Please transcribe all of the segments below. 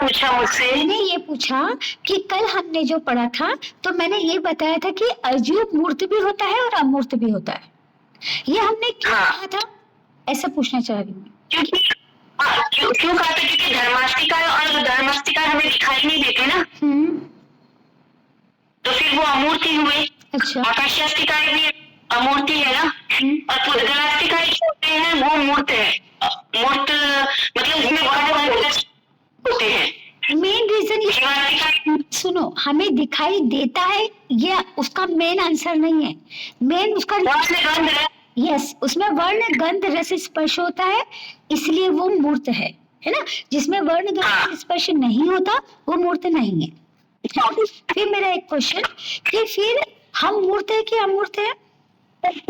पूछा मुझसे? मैंने ये पूछा कि कल हमने जो पढ़ा था तो मैंने ये बताया था कि अजूब मूर्त भी होता है और अमूर्त भी होता है। ये हमने क्यों कहा था, ऐसा पूछना चाह रही हूँ। क्यों कहा था? क्योंकि धर्मास्तिका और धर्मास्तिका हमें दिखाई नहीं देते ना, तो फिर वो अमूर्त ही हुए। अच्छा। आकाशास्तिका भी अमूर्ति है ना, और पुद्गलास्तिका होते हैं वो मूर्त है। मूर्त मतलब उसमें होते हैं। मेन रीजन सुनो, हमें दिखाई देता है ये उसका मेन आंसर नहीं है। मेन उसका यस, उसमें वर्ण गंध रस स्पर्श होता है, इसलिए वो मूर्त है ना। जिसमें वर्ण गंध स्पर्श नहीं होता वो मूर्त नहीं है। फिर मेरा एक क्वेश्चन कि फिर हम मूर्त है कि अमूर्त है? जो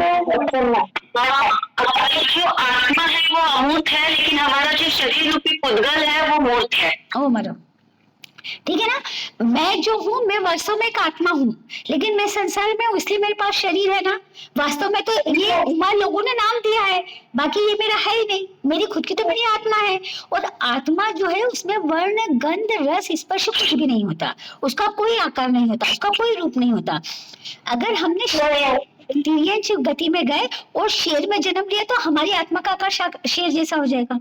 आत्मा है वो अमूर्त है, लेकिन हमारा जो शरीर रूपी पुद्गल है वो मूर्त है। ओ मरो, ठीक है ना। मैं जो हूँ मैं वास्तव में एक आत्मा हूँ, लेकिन मैं संसार में हूँ इसलिए मेरे पास शरीर है ना। वास्तव में तो ये उमा लोगों ने नाम दिया है, बाकी ये मेरा है ही नहीं। मेरी खुद की तो मेरी आत्मा है, और आत्मा जो है उसमें वर्ण गंध रस स्पर्श कुछ भी नहीं होता, उसका कोई आकार नहीं होता, उसका कोई रूप नहीं होता। अगर हमने तिर्यंच गति में गए और शेर में जन्म लिया तो हमारी आत्मा का आकार शेर जैसा हो जाएगा।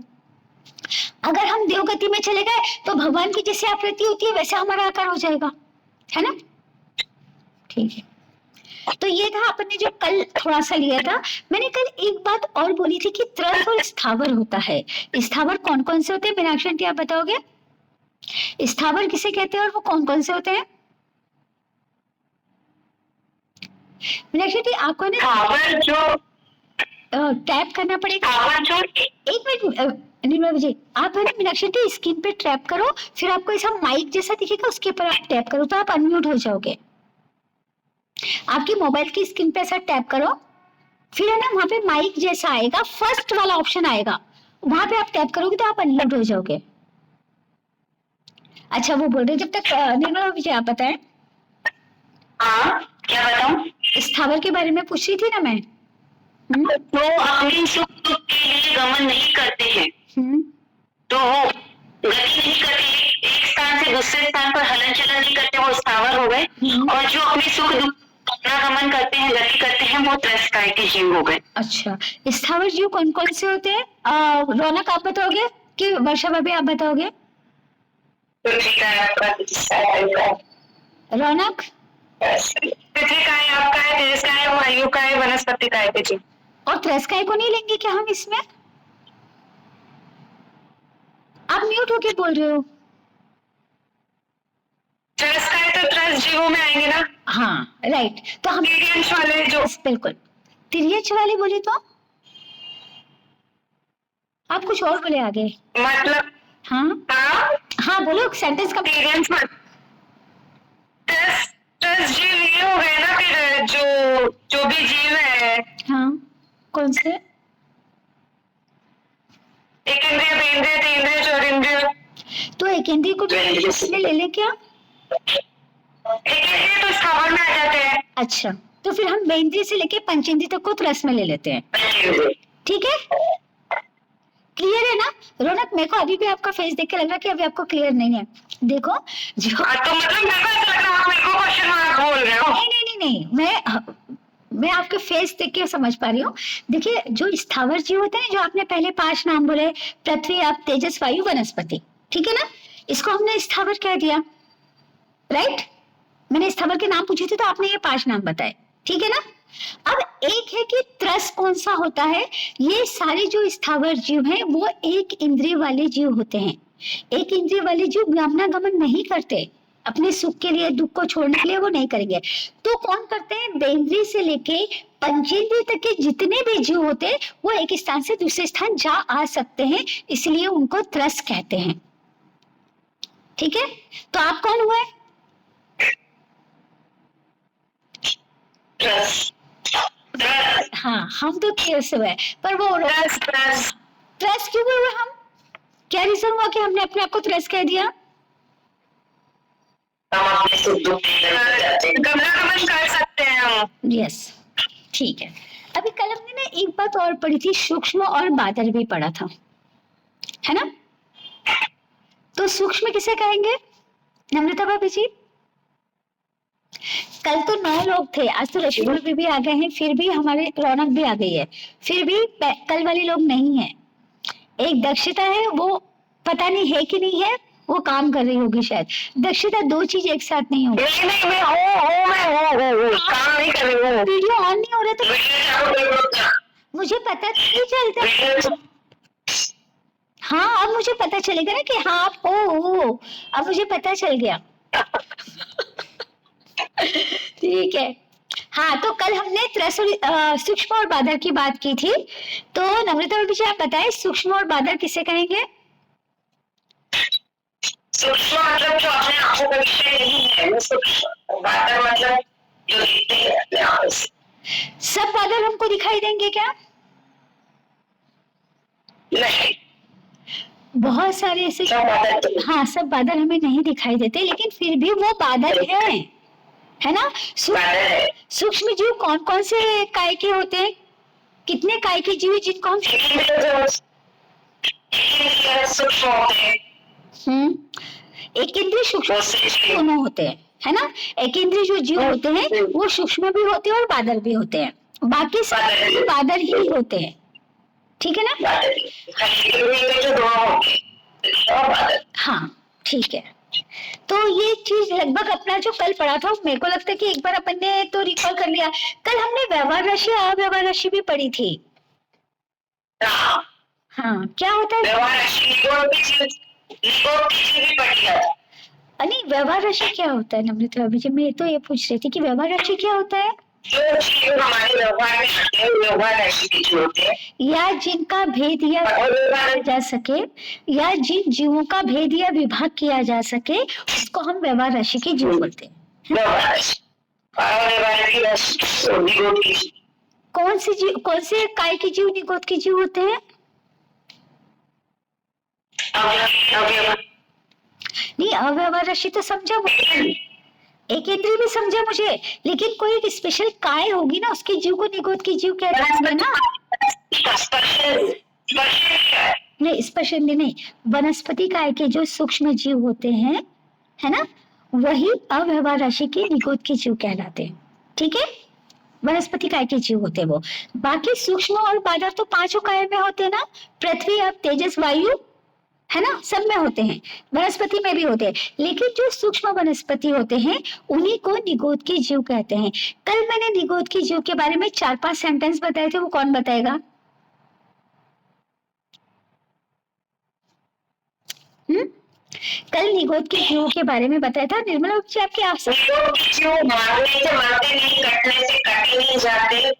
अगर हम देवगति में चले गए तो भगवान की जैसी आकृति होती है वैसा हमारा आकार हो जाएगा, है ना। ठीक है, तो ये था आपने जो कल थोड़ा सा लिया था। मैंने कल एक बात और बोली थी कि त्रस और स्थावर होता है। स्थावर कौन कौन से होते हैं मीनाक्षी आंटी, आप बताओगे? स्थावर किसे कहते हैं और वो कौन कौन से होते हैं? मीनाक्षी आंटी आपको ना जो टैप करना पड़ेगा। एक मिनट निर्मला जी, आप है ना मीनाक्षी आंटी स्क्रीन पे टैप करो, फिर आपको ऐसा माइक जैसा दिखेगा उसके ऊपर आप टैप करो तो आप अनम्यूट हो जाओगे। आपकी मोबाइल की स्क्रीन पे ऐसा टैप करो, फिर है ना वहां पे माइक जैसा आएगा, फर्स्ट वाला ऑप्शन आएगा, वहां पे आप टैप करोगे तो आप अनम्यूट हो जाओगे। अच्छा वो बोल रहे जब तक निर्मला जी आप बताएं। क्या बताऊं? स्थावर के बारे में पूछ रही थी ना मैं। तो अपने सुख दुख के लिए गमन नहीं करते हैं, तो वो गति नहीं करते, एक स्थान से दूसरे स्थान पर हलन चलन नहीं करते, वो स्थावर हो गए। और जो अपने सुख दुख अपना गमन करते हैं, गति करते हैं, वो त्रस्ताय के जीव हो गए। अच्छा, स्थावर जीव कौन कौन से होते हैं? रौनक आप बताओगे कि वर्षा भाभी आप बताओगे? रौनक? पृथ्वी का है, आपका है, तेजस का है, वायु का है, वनस्पति का है जी। और त्रस्ताय को नहीं लेंगे क्या हम इसमें? आप म्यूट होके बोल रहे हो। त्रस्ताय तो त्रस जीवों में आएंगे ना। हाँ राइट, तो हम तिर्यंश वाले जो बिल्कुल तिर्यंश वाले बोले तो आप कुछ और बोले आगे। मतलब हाँ बोलो सेंटेंस का। तिर्यंश त्रस जीव ये हो गए ना, फिर जो भी जीव है। हाँ कौन से? एक इंद्रिय, बेंद्रिय, तेंद्रिय, चौरिंद्रिय। तो एक इंद्रिय को भी ले ले क्या? एक इंद्रिय तो स्थावर में आ जाते हैं। अच्छा, तो फिर हम बेंद्रिय से लेके पंचेंद्रिय तक को त्रस में ले लेते हैं, ठीक है? क्लियर है ना? रौनक मेरे को अभी भी आपका फेस देख के लग रहा है कि अभी आपको क्लियर नहीं है। देखो जो तो मतलब मेरे को ऐसा लग रहा है आप मेरे को क्वेश्चन मार्क बोल रहे हो। नहीं, मैं आपके फेस देख के समझ पा रही हूँ। देखिए जो स्थावर जीव होते हैं, जो आपने पहले 5 नाम बोले, पृथ्वी, आप, तेजस, वायु, वनस्पति, ठीक है ना? इसको हमने स्थावर कह दिया, राइट? मैंने स्थावर के नाम पूछे थे तो आपने ये 5 नाम बताए, ठीक है ना? अब एक है कि त्रस कौन सा होता है। ये सारे जो स्थावर जीव हैं वो एक इंद्रिय वाले जीव होते हैं। एक इंद्रिय वाले जीव गमनागमन नहीं करते, अपने सुख के लिए, दुख को छोड़ने के लिए वो नहीं करेंगे। तो कौन करते हैं? बेंद्रिय से लेके पंचेंद्रिय तक के जितने भी जीव होते हैं वो एक स्थान से दूसरे स्थान जा आ सकते हैं, इसलिए उनको त्रस कहते हैं, ठीक है? तो आप कौन हुए? हाँ हम तो त्रस हुए, पर वो त्रस क्यों हुए हम? क्या रीजन हुआ कि हमने अपने आप को त्रस कह दिया? गमनागमन कर सकते हैं हम। यस, ठीक है। अभी कल हमने ना एक बात और पढ़ी थी, सूक्ष्म और बादल भी पढ़ा था, है ना? तो सूक्ष्म किसे कहेंगे नम्रता भाभी जी? कल तो 9 लोग थे, आज तो रश्मि भाभी भी आ गए हैं, फिर भी हमारे रौनक भी आ गई है, फिर भी कल वाले लोग नहीं है। एक दक्षिता है, वो पता नहीं है कि नहीं है, वो काम कर रही होगी शायद। दक्षिता 2 चीज एक साथ नहीं होगी। नहीं मैं हूँ काम नहीं कर रही हूँ। वीडियो ऑन नहीं हो रहा तो मुझे पता नहीं चलता। हाँ अब मुझे पता चलेगा ना कि हाँ आप हो, अब मुझे पता चल गया। ठीक है। हाँ तो कल हमने सूक्ष्म और बादर की बात की थी, तो नम्रता भाभी जी आप बताएं सूक्ष्म और बादर किसे कहेंगे? सूक्ष्म मतलब जो अपने आंखों का विषय नहीं है, वो सूक्ष्म। बादर मतलब जो दिखते हैं अपने आंखों से। सब बादल हमको दिखाई देंगे क्या? नहीं, बहुत सारे ऐसे, हाँ सब बादल हमें नहीं दिखाई देते, लेकिन फिर भी वो बादल हैं, है ना? सूक्ष्म जीव कौन कौन से काय के होते हैं? कितने काय के जीव जिनको हम सूक्ष्म होते हैं? एक इंद्रिय सूक्ष्म दोनों होते हैं, है ना? एक इंद्रिय जो जीव होते हैं वो सूक्ष्म भी होते हैं और बादल भी होते हैं, बाकी सब बादल ही होते हैं, ठीक है ना? हाँ ठीक है। तो ये चीज लगभग अपना जो कल पढ़ा था मेरे को लगता है कि एक बार अपन ने तो रिकॉल कर लिया। कल हमने व्यवहार राशि अव्यवहार राशि भी पढ़ी थी। हाँ क्या होता है व्यवहार राशि? नहीं व्यवहार राशि क्या होता है नम्रता भाभी जी? मैं तो ये पूछ रही थी कि व्यवहार राशि क्या होता है? जो जीव हमारे व्यवहार में आते हैं व्यवहार राशि के जीव होते हैं, या जिनका भेद या किया जा सके, या जिन जीवों का भेद या विभाग किया जा सके उसको हम व्यवहार राशि के जीव बोलते हैं। कौन से काय के जीव निगोद के जीव होते हैं? नहीं अव्यवहार राशि तो समझा मुझे, एक इंद्रिय भी समझा मुझे, लेकिन कोई एक स्पेशल काय होगी ना उसके जीव को निगोद के जीव कहते हैं ना? नहीं स्पर्श इंद्रिय नहीं, वनस्पति काय के जो सूक्ष्म जीव होते हैं, है ना, वही अव्यवहार राशि के निगोद के जीव कहलाते हैं, ठीक है? वनस्पति काय के जीव होते हैं वो। बाकी सूक्ष्म और बादर तो 5 काय में होते हैं ना, पृथ्वी अब तेजस वायु, है ना, सब में होते हैं, वनस्पति में भी होते हैं, लेकिन जो सूक्ष्म वनस्पति होते हैं उन्हीं को निगोद के जीव कहते हैं। कल मैंने निगोद के जीव के बारे में 4-5 सेंटेंस बताए थे, वो कौन बताएगा? कल निगोद के जीव के बारे में बताया था निर्मला जी, आपके आप मारने से मारते नहीं, कटने से काटे नहीं जाते,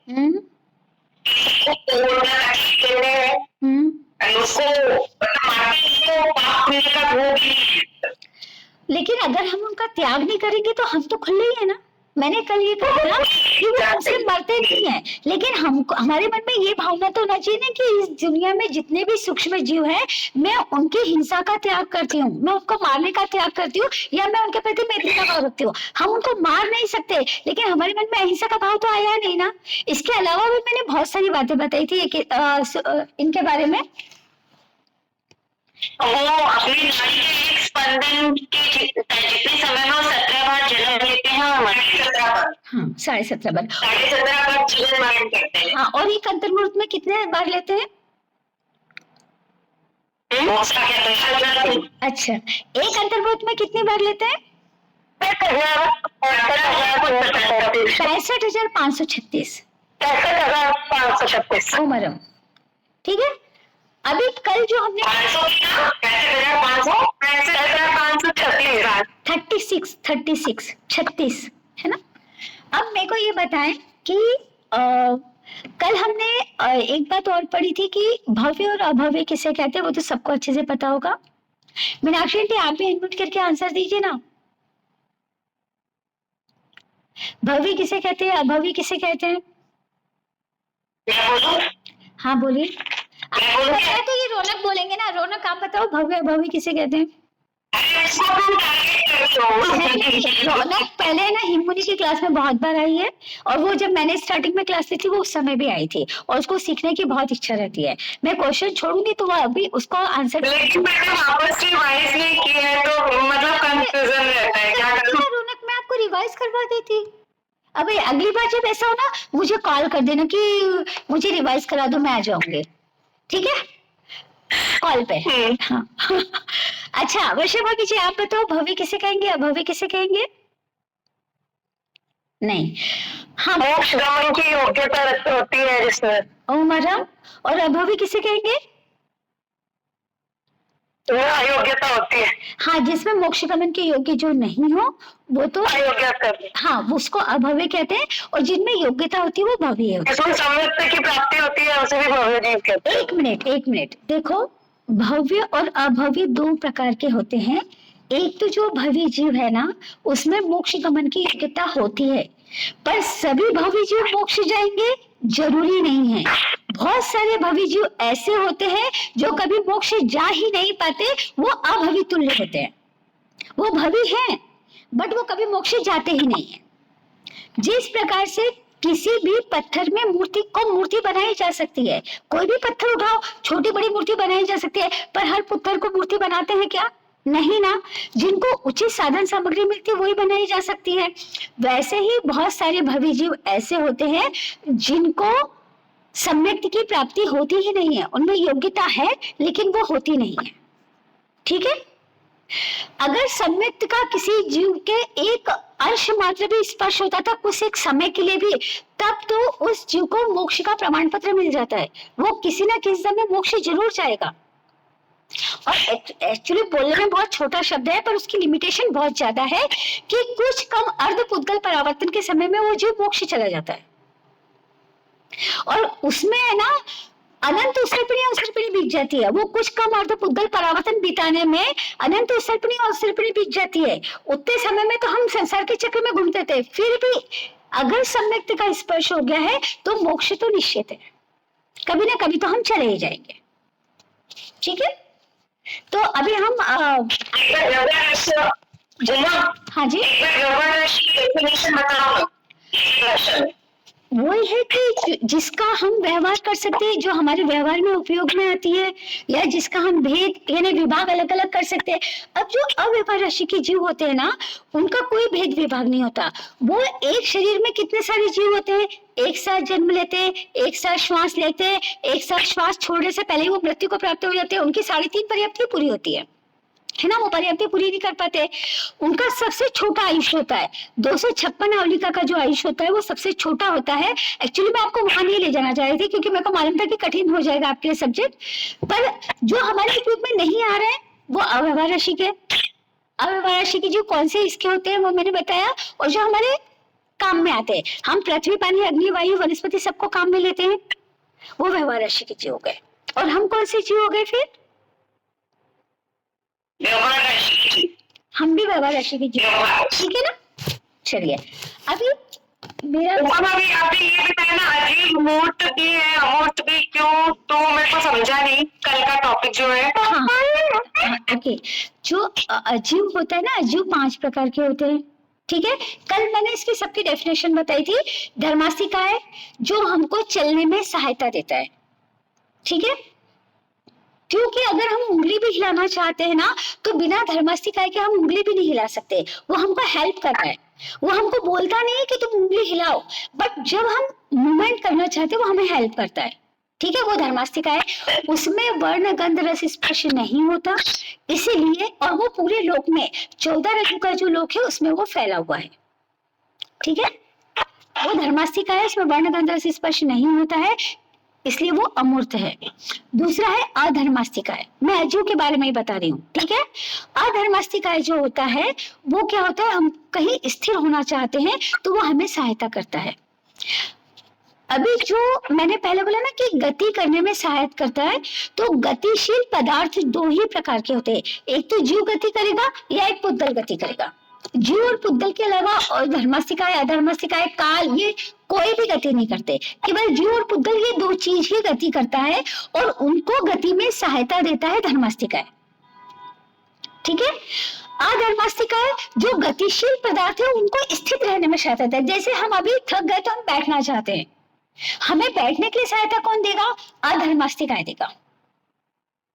लेकिन अगर हम उनका त्याग नहीं करेंगे तो हम तो खुले ही है ना। मैंने कल ये कहा था कि वो हमसे मरते नहीं है, लेकिन हमको हमारे मन में ये भावना तो होना चाहिए ना कि इस दुनिया में जितने भी सूक्ष्म जीव हैं मैं उनकी हिंसा का त्याग करती हूँ, मैं उनको मारने का त्याग करती हूँ, या मैं उनके प्रति मैत्री का भाव रखती हूँ। हम उनको मार नहीं सकते, लेकिन हमारे मन में अहिंसा का भाव तो आया नहीं ना। इसके अलावा भी मैंने बहुत सारी बातें बताई थी इनके बारे में। अपनी नाड़ी के एक स्पंदन के जितने समय में 17 बार जन्म लेते हैं और मरते 17 बार। हाँ 17.5 बार, 17.5 बार जीवन मरण करते हैं। हाँ और एक अंतर्मुहूर्त में कितने बार लेते हैं? अच्छा एक अंतर्मुहूर्त में कितनी बार लेते हैं? 65,536 उमरम, ठीक है। अभी कल जो हमने 36 है ना। अब मेरे को ये बताएं कि कल हमने एक बात और पढ़ी थी कि भव्य और अभव्य किसे कहते हैं, वो तो सबको अच्छे से पता होगा। मीनाक्षी आंटी आप भी अनम्यूट करके आंसर दीजिए ना। भव्य किसे कहते हैं, अभव्य किसे कहते हैं? हाँ बोलिए। तो ये रौनक बोलेंगे ना, रौनक आप बताओ भव्य अभव्य किसे कहते हैं? रौनक पहले ना हिममुनि की क्लास में बहुत बार आई है, और वो जब मैंने स्टार्टिंग में क्लास ली थी वो उस समय भी आई थी, और उसको सीखने की बहुत इच्छा रहती है। मैं क्वेश्चन छोड़ूंगी तो वो अभी उसको आंसर, लेकिन मैंने वापस रिवाइज नहीं किया है तो मतलब कंफ्यूजन रहता है, क्या करूं? रौनक मैं आपको रिवाइज करवा देती। अब अगली बार जब ऐसा हो ना मुझे कॉल कर देना कि मुझे रिवाइज करा दो, मैं आ जाऊंगी, ठीक है, कॉल पे। हाँ। अच्छा वर्षा भाभी जी आप बताओ, भव्य किसे कहेंगे, अभव्य किसे कहेंगे? नहीं, हाँ मोक्ष गमन की योग्यता होती है जिसमें, ओमरम, और अभव्य किसे कहेंगे? वो अयोग्यता होती है। हाँ, जिसमें मोक्ष गमन के योग्य जो नहीं हो वो तो अयोग्यता, हाँ उसको अभव्य कहते हैं, और जिनमें योग्यता होती है वो भव्य होती है। जिसमें सम्यक की प्राप्ति होती है उसे भी भव्य जीव कहते हैं। एक मिनट देखो, भव्य और अभव्य दो प्रकार के होते हैं। एक तो जो भव्य जीव है ना उसमें मोक्ष गमन की योग्यता होती है, पर सभी भव्य जीव मोक्ष जाएंगे जरूरी नहीं है। बहुत सारे भव्य जीव ऐसे होते हैं जो कभी मोक्ष जा ही नहीं पाते, वो अभव्य तुल्य होते हैं। वो भव्य हैं बट वो कभी मोक्ष जाते ही नहीं है। जिस प्रकार से किसी भी पत्थर में मूर्ति बनाई जा सकती है, कोई भी पत्थर उठाओ छोटी बड़ी मूर्ति बनाई जा सकती है, पर हर पत्थर को मूर्ति बनाते हैं क्या? नहीं ना। जिनको उचित साधन सामग्री मिलती है वही बनाई जा सकती है। वैसे ही बहुत सारे भव्य जीव ऐसे होते हैं जिनको सम्यक की प्राप्ति होती ही नहीं है, उनमें योग्यता है लेकिन वो होती नहीं है, ठीक है। अगर सम्यक का किसी जीव के एक अंश मात्र भी स्पर्श होता था कुछ एक समय के लिए भी, तब तो उस जीव को मोक्ष का प्रमाण पत्र मिल जाता है, वो किसी ना किसी समय मोक्ष जरूर जाएगा। और एक्चुअली बोलने में बहुत छोटा शब्द है पर उसकी लिमिटेशन बहुत ज्यादा है कि कुछ कम अर्धपुद्गल परावर्तन के समय में वो जीव मोक्ष चला जाता है, और उसमें है ना अनंत उत्सर्पणी बीत जाती है। वो कुछ कम अर्धपुद्गल परावर्तन बिताने में अनंत उत्सर्पणी बीत जाती है। उतने समय में तो हम संसार के चक्र में घूमते थे, फिर भी अगर सम्यक का स्पर्श हो गया है तो मोक्ष तो निश्चित है, कभी ना कभी तो हम चले ही जाएंगे, ठीक है। तो अभी हम हाँ जी वही है कि जिसका हम व्यवहार कर सकते हैं, जो हमारे व्यवहार में उपयोग में आती है, या जिसका हम भेद यानी विभाग अलग अलग कर सकते हैं। अब जो अव्यवहार राशि के जीव होते हैं ना उनका कोई भेद विभाग नहीं होता। वो एक शरीर में कितने सारे जीव होते हैं, एक साथ जन्म लेते हैं, एक साथ श्वास लेते हैं, एक साथ श्वास छोड़ने से पहले वो मृत्यु को प्राप्त हो जाते हैं। उनकी 3.5 पर्याप्ति पूरी होती है ना, वो पर्याप्ति पूरी नहीं कर पाते। उनका सबसे छोटा आयुष्य होता है 256 आवलिका का जो आयुष्य होता है वो सबसे छोटा होता है। एक्चुअली मैं आपको वहां नहीं ले जाना चाह रही थी क्योंकि मेरे को मालूम था कि कठिन हो जाएगा आपके लिए सब्जेक्ट, पर जो हमारे उपयोग में नहीं आ रहे हैं वो अव्यवहार राशि के। अव्यवहार राशि के जो कौन से इसके होते हैं वो मैंने बताया, और जो हमारे काम में आते हैं, हम पृथ्वी पानी अग्नि वायु वनस्पति सबको काम में लेते हैं, वो व्यवहार राशि के जीव हो गए। और हम कौन से जीव हो गए फिर? हम भी व्यवहार राशि के जीव, ठीक है ना। चलिए अभी मेरा अभी आपने ये बताया ना अजीब मूर्त भी है अमूर्त भी, क्यों? तो मेरे को समझा नहीं कल का टॉपिक जो है। हाँ, ओके। जो अजीव होता है ना, अजीव 5 प्रकार के होते हैं, ठीक है। कल मैंने इसकी सबकी डेफिनेशन बताई थी। धर्मास्तिकाय जो हमको चलने में सहायता देता है, ठीक है, क्योंकि अगर हम उंगली भी हिलाना चाहते हैं ना तो बिना धर्मास्तिकाय के हम उंगली भी नहीं हिला सकते। वो हमको हेल्प करता है, वो हमको बोलता नहीं है कि तुम उंगली हिलाओ, बट जब हम मूवमेंट करना चाहते हैं वो हमें हेल्प करता है, ठीक है। वो धर्मास्तिकाय, उसमें वर्ण गंध रस स्पर्श नहीं होता इसीलिए, और वो पूरे लोक में 14 रजू का जो लोक है उसमें वो फैला हुआ है, ठीक है। वो धर्मास्तिकाय, इसमें वर्ण गंध रस स्पर्श नहीं होता है इसलिए वो अमूर्त है। दूसरा है अधर्मास्तिकाय, मैं अजीव के बारे में ही बता रही हूँ, ठीक है। अधर्मास्तिकाय जो होता है वो क्या होता है, हम कहीं स्थिर होना चाहते हैं तो वो हमें सहायता करता है। अभी जो मैंने पहले बोला ना कि गति करने में सहायता करता है, तो गतिशील पदार्थ 2 ही प्रकार के होते हैं, एक तो जीव गति करेगा या एक पुद्गल गति करेगा। जीव और पुद्गल के अलावा और धर्मास्तिकाय अधर्मास्तिकाय काल ये कोई भी गति नहीं करते, केवल जीव और पुद्गल ये 2 चीज ही गति करता है, और उनको गति में सहायता देता है धर्मास्तिकाय, ठीक है। अधर्मास्तिकाय जो गतिशील पदार्थ है उनको स्थित रहने में सहायता देता है। जैसे हम अभी थक गए तो हम बैठना चाहते हैं, हमें बैठने के लिए सहायता कौन देगा? अधर्मास्तिकाय देगा।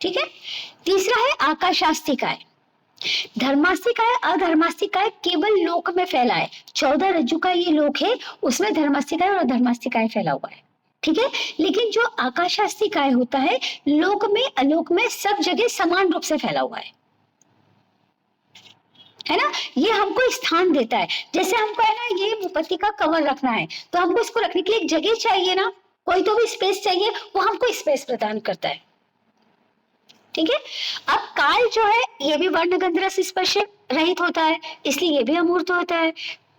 ठीक है। तीसरा है आकाशास्तिकाय। धर्मास्तिकाय अधर्मास्तिकाय केवल लोक में फैला है। 14 रज्जु का ये लोक है, उसमें धर्मास्तिकाय और अधर्मास्तिकाय फैला हुआ है। ठीक है। लेकिन जो आकाशास्तिकाय होता है, लोक में अलोक में सब जगह समान रूप से फैला हुआ है ना। ये हमको स्थान देता है। जैसे हमको है ना ये मोमबत्ती का कवर रखना है, तो हमको इसको रखने के लिए एक जगह चाहिए ना, कोई तो भी स्पेस चाहिए, वो हमको स्पेस प्रदान करता है। ठीक है। अब काल जो है ये भी वर्ण गंध रस स्पर्श रहित होता है, इसलिए ये भी अमूर्त होता है।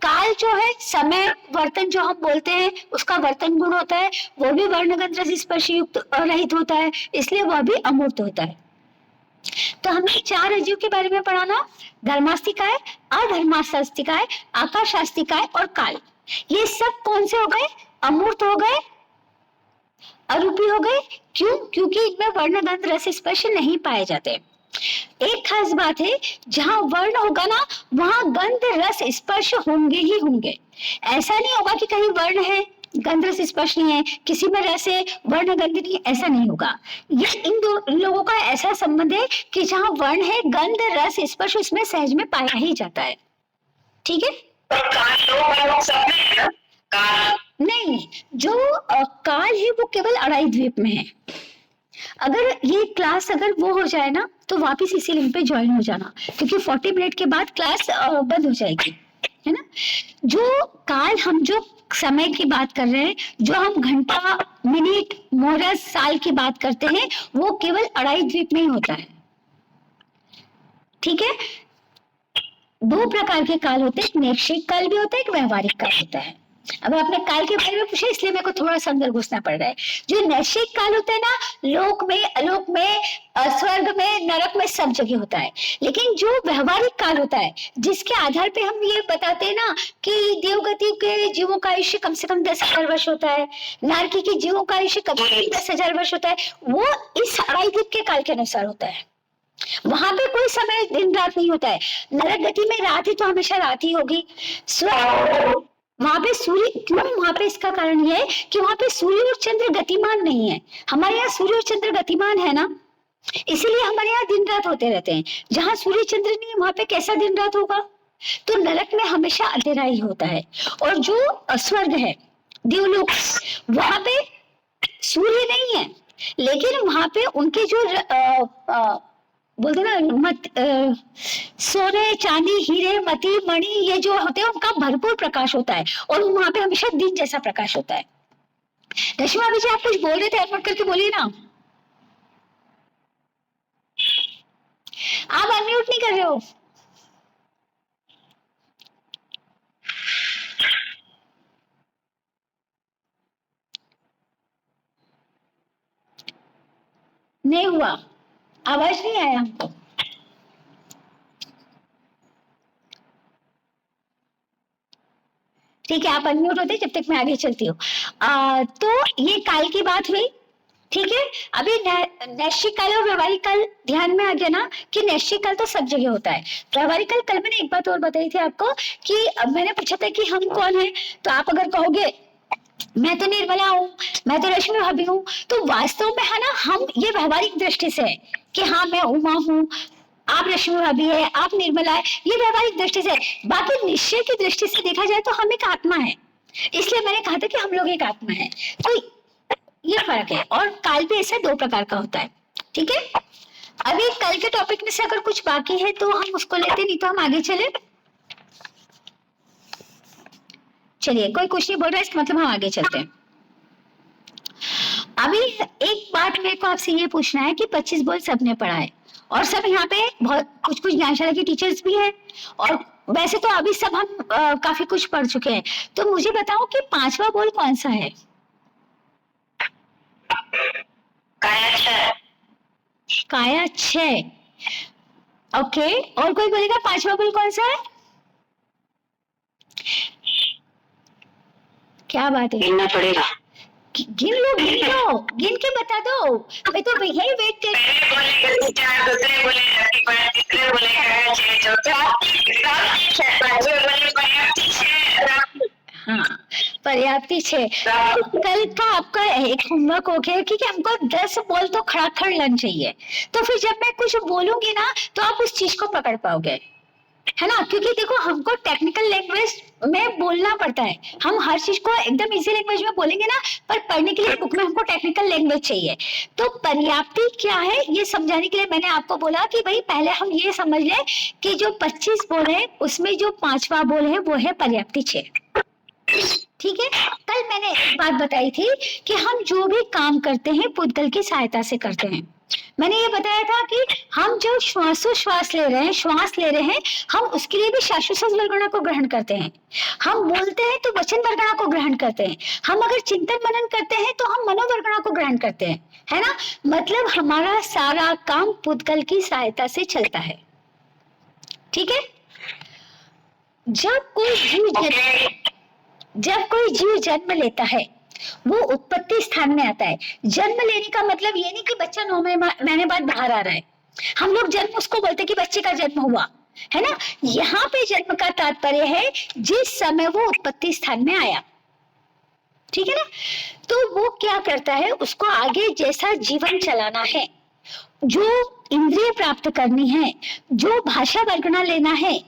काल जो है समय वर्तन जो हम बोलते हैं उसका वर्तन गुण होता है, वो भी वर्ण गंध रस स्पर्श युक्त रहित होता है, इसलिए वह भी अमूर्त होता है। तो हमने 4 रज्जु के बारे में पढ़ा ना, धर्मास्तिकाय, अधर्मास्तिकाय, आकाशास्तिकाय और काल। ये सब कौन से हो गए? अमूर्त हो गए, अरूपी हो गए। क्यों? क्योंकि इनमें वर्ण गंध रस स्पर्श नहीं पाए जाते। एक खास बात है, जहां वर्ण होगा ना वहां गंध रस स्पर्श होंगे ही होंगे। ऐसा नहीं होगा कि कहीं वर्ण है गंध रस स्पर्श नहीं है, किसी में रस है वर्ण गंध नहीं, ऐसा नहीं होगा। ये इन दो लोगों का ऐसा संबंध है कि जहां वर्ण है गंध रस स्पर्श उसमें सहज में पाया ही जाता है। ठीक है। नहीं, जो काल है वो केवल अड़ाई द्वीप में है। अगर ये क्लास अगर वो हो जाए ना तो वापस इसी लिंक पे ज्वाइन हो जाना, क्योंकि 40 मिनट के बाद क्लास बंद हो जाएगी, है ना। जो काल, हम जो समय की बात कर रहे हैं, जो हम घंटा मिनट मोरस साल की बात करते हैं, वो केवल अड़ाई द्वीप में ही होता है। ठीक है। 2 प्रकार के काल होते हैं, एक नैश्यिक काल भी होता है, एक व्यवहारिक काल होता है। अब आपने काल के बारे में पूछा इसलिए मेरे को थोड़ा सा अंदर घुसना पड़ रहा है। जो नैश्यिक काल होता है ना, लोक में अलोक में स्वर्ग में नरक में सब जगह होता है। लेकिन जो व्यवहारिक काल होता है, जिसके आधार पे हम ये बताते हैं ना कि देवगति के जीवों का आयुष्य कम से कम 10,000 वर्ष होता है, नारकी के जीवों का आयुष्य कम से कम 10,000 वर्ष होता है, वो इस अड़ाई द्वीप के काल के अनुसार होता है। वहां पे कोई समय दिन रात नहीं होता है। नरक गति में रात ही तो हमेशा रात ही होगी। स्वर्ग वहां पे सूर्य, क्यों वहां पे, इसका कारण यह है कि वहां पे सूर्य और चंद्र गतिमान नहीं है। हमारे यहाँ सूर्य और चंद्र गतिमान है ना, इसीलिए हमारे यहाँ दिन रात होते रहते हैं। जहां सूर्य चंद्र नहीं है वहां पे कैसा दिन रात होगा? तो नरक में हमेशा अंधेरा ही होता है। और जो स्वर्ग है, देवलोक, वहां पे सूर्य नहीं है, लेकिन वहां पे उनके जो बोलते ना सोने चांदी हीरे मोती मणि ये जो होते हैं उनका भरपूर प्रकाश होता है, और वहां पे हमेशा दिन जैसा प्रकाश होता है। रश्मि अभी जी आप कुछ बोल रहे थे, अनम्यूट करके बोलिए ना। आप अनम्यूट नहीं कर रहे हो। नहीं हुआ, आवाज नहीं आया हमको। ठीक है, आप अनम्यूट होते जब तक मैं आगे चलती हूँ। तो ये काल की बात हुई। ठीक है। अभी नैश्यिक काल और व्यवहारिक काल ध्यान में आ गया ना कि नैश्यिक काल तो सब जगह होता है। व्यवहारिक काल, कल मैंने एक बात और बताई थी आपको कि मैंने पूछा था कि हम कौन है, तो आप अगर कहोगे मैं तो निर्मला हूँ, मैं तो रश्मि भाभी हूँ, तो वास्तव में है ना हम ये व्यवहारिक दृष्टि से है कि हाँ मैं उमा हूँ, आप रश्मि भाभी है, आप निर्मला है, ये व्यवहारिक दृष्टि से। बाकी निश्चय की दृष्टि से देखा जाए तो हम एक आत्मा है, इसलिए मैंने कहा था कि हम लोग एक आत्मा है। तो ये फर्क है। और काल भी ऐसा 2 प्रकार का होता है। ठीक है। अभी कल के टॉपिक में से अगर कुछ बाकी है तो हम उसको लेते, नहीं तो हम आगे चले। चलिए, कोई कुछ नहीं बोल रहा है, इसका मतलब हम आगे चलते हैं। अभी एक बात मेरे को आपसे ये पूछना है कि 25 बोल सबने पढ़ा है, और सब यहाँ पे बहुत कुछ ज्ञानशाला के टीचर्स भी हैं, और वैसे तो अभी सब हम काफी कुछ पढ़ चुके हैं। तो मुझे बताओ कि 5वां बोल कौन सा है? काया 6। ओके, और कोई बोलेगा 5वां बोल कौन सा है? क्या बात है, गिनना पड़ेगा। गिन लो, गिन के बता दो, मैं तो यही वेट कर। दूसरे बोले तीसरे बोले हाँ, पर्याप्ति 6। कल का आपका एक होमवर्क हो गया कि हमको 10 बॉल तो खड़ाखड़ लन चाहिए, तो फिर जब मैं कुछ बोलूंगी ना तो आप उस चीज को पकड़ पाओगे, है ना। क्योंकि देखो हमको टेक्निकल लैंग्वेज में बोलना पड़ता है, हम हर चीज को एकदम इजी लैंग्वेज में बोलेंगे ना, पर पढ़ने के लिए बुक में हमको टेक्निकल लैंग्वेज चाहिए। तो पर्याप्ति क्या है ये समझाने के लिए मैंने आपको बोला कि भाई पहले हम ये समझ लें कि जो 25 बोल है उसमें जो 5वां बोल है वो है पर्याप्ति 6। ठीक है। कल मैंने एक बात बताई थी कि हम जो भी काम करते हैं पुद्गल की सहायता से करते हैं। मैंने ये बताया था कि हम जो श्वासोश्वास ले रहे हैं हम उसके लिए भी श्वासोश्वास वर्गणा को ग्रहण करते हैं। हम बोलते हैं तो वचन वर्गणा को ग्रहण करते हैं। हम अगर चिंतन मनन करते हैं तो हम मनोवर्गणा को ग्रहण करते हैं, है ना। मतलब हमारा सारा काम पुद्गल की सहायता से चलता है। ठीक है। जब कोई जीव जन्म लेता है वो उत्पत्ति स्थान में आता है। जन्म लेने का मतलब ये नहीं कि बच्चा 9 महीने बाद बाहर आ रहा है। हम लोग जन्म उसको बोलते कि बच्चे का जन्म हुआ, है ना। यहाँ पे जन्म का तात्पर्य है जिस समय वो उत्पत्ति स्थान में आया। ठीक है ना। तो वो क्या करता है, उसको आगे जैसा जीवन चलाना है, जो इंद्रिय प्राप्त करनी है, जो भाषा वर्गना लेना है,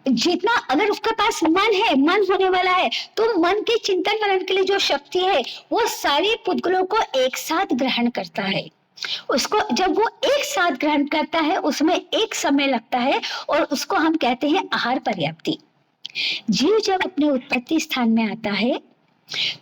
जितना अगर उसके पास मन है, मन होने वाला है, तो मन के चिंतन मनन के लिए जो शक्ति है वो सारे पुद्गलों को एक साथ ग्रहण करता है। उसको जब वो एक साथ ग्रहण करता है उसमें एक समय लगता है और उसको हम कहते हैं आहार पर्याप्ति। जीव जब अपने उत्पत्ति स्थान में आता है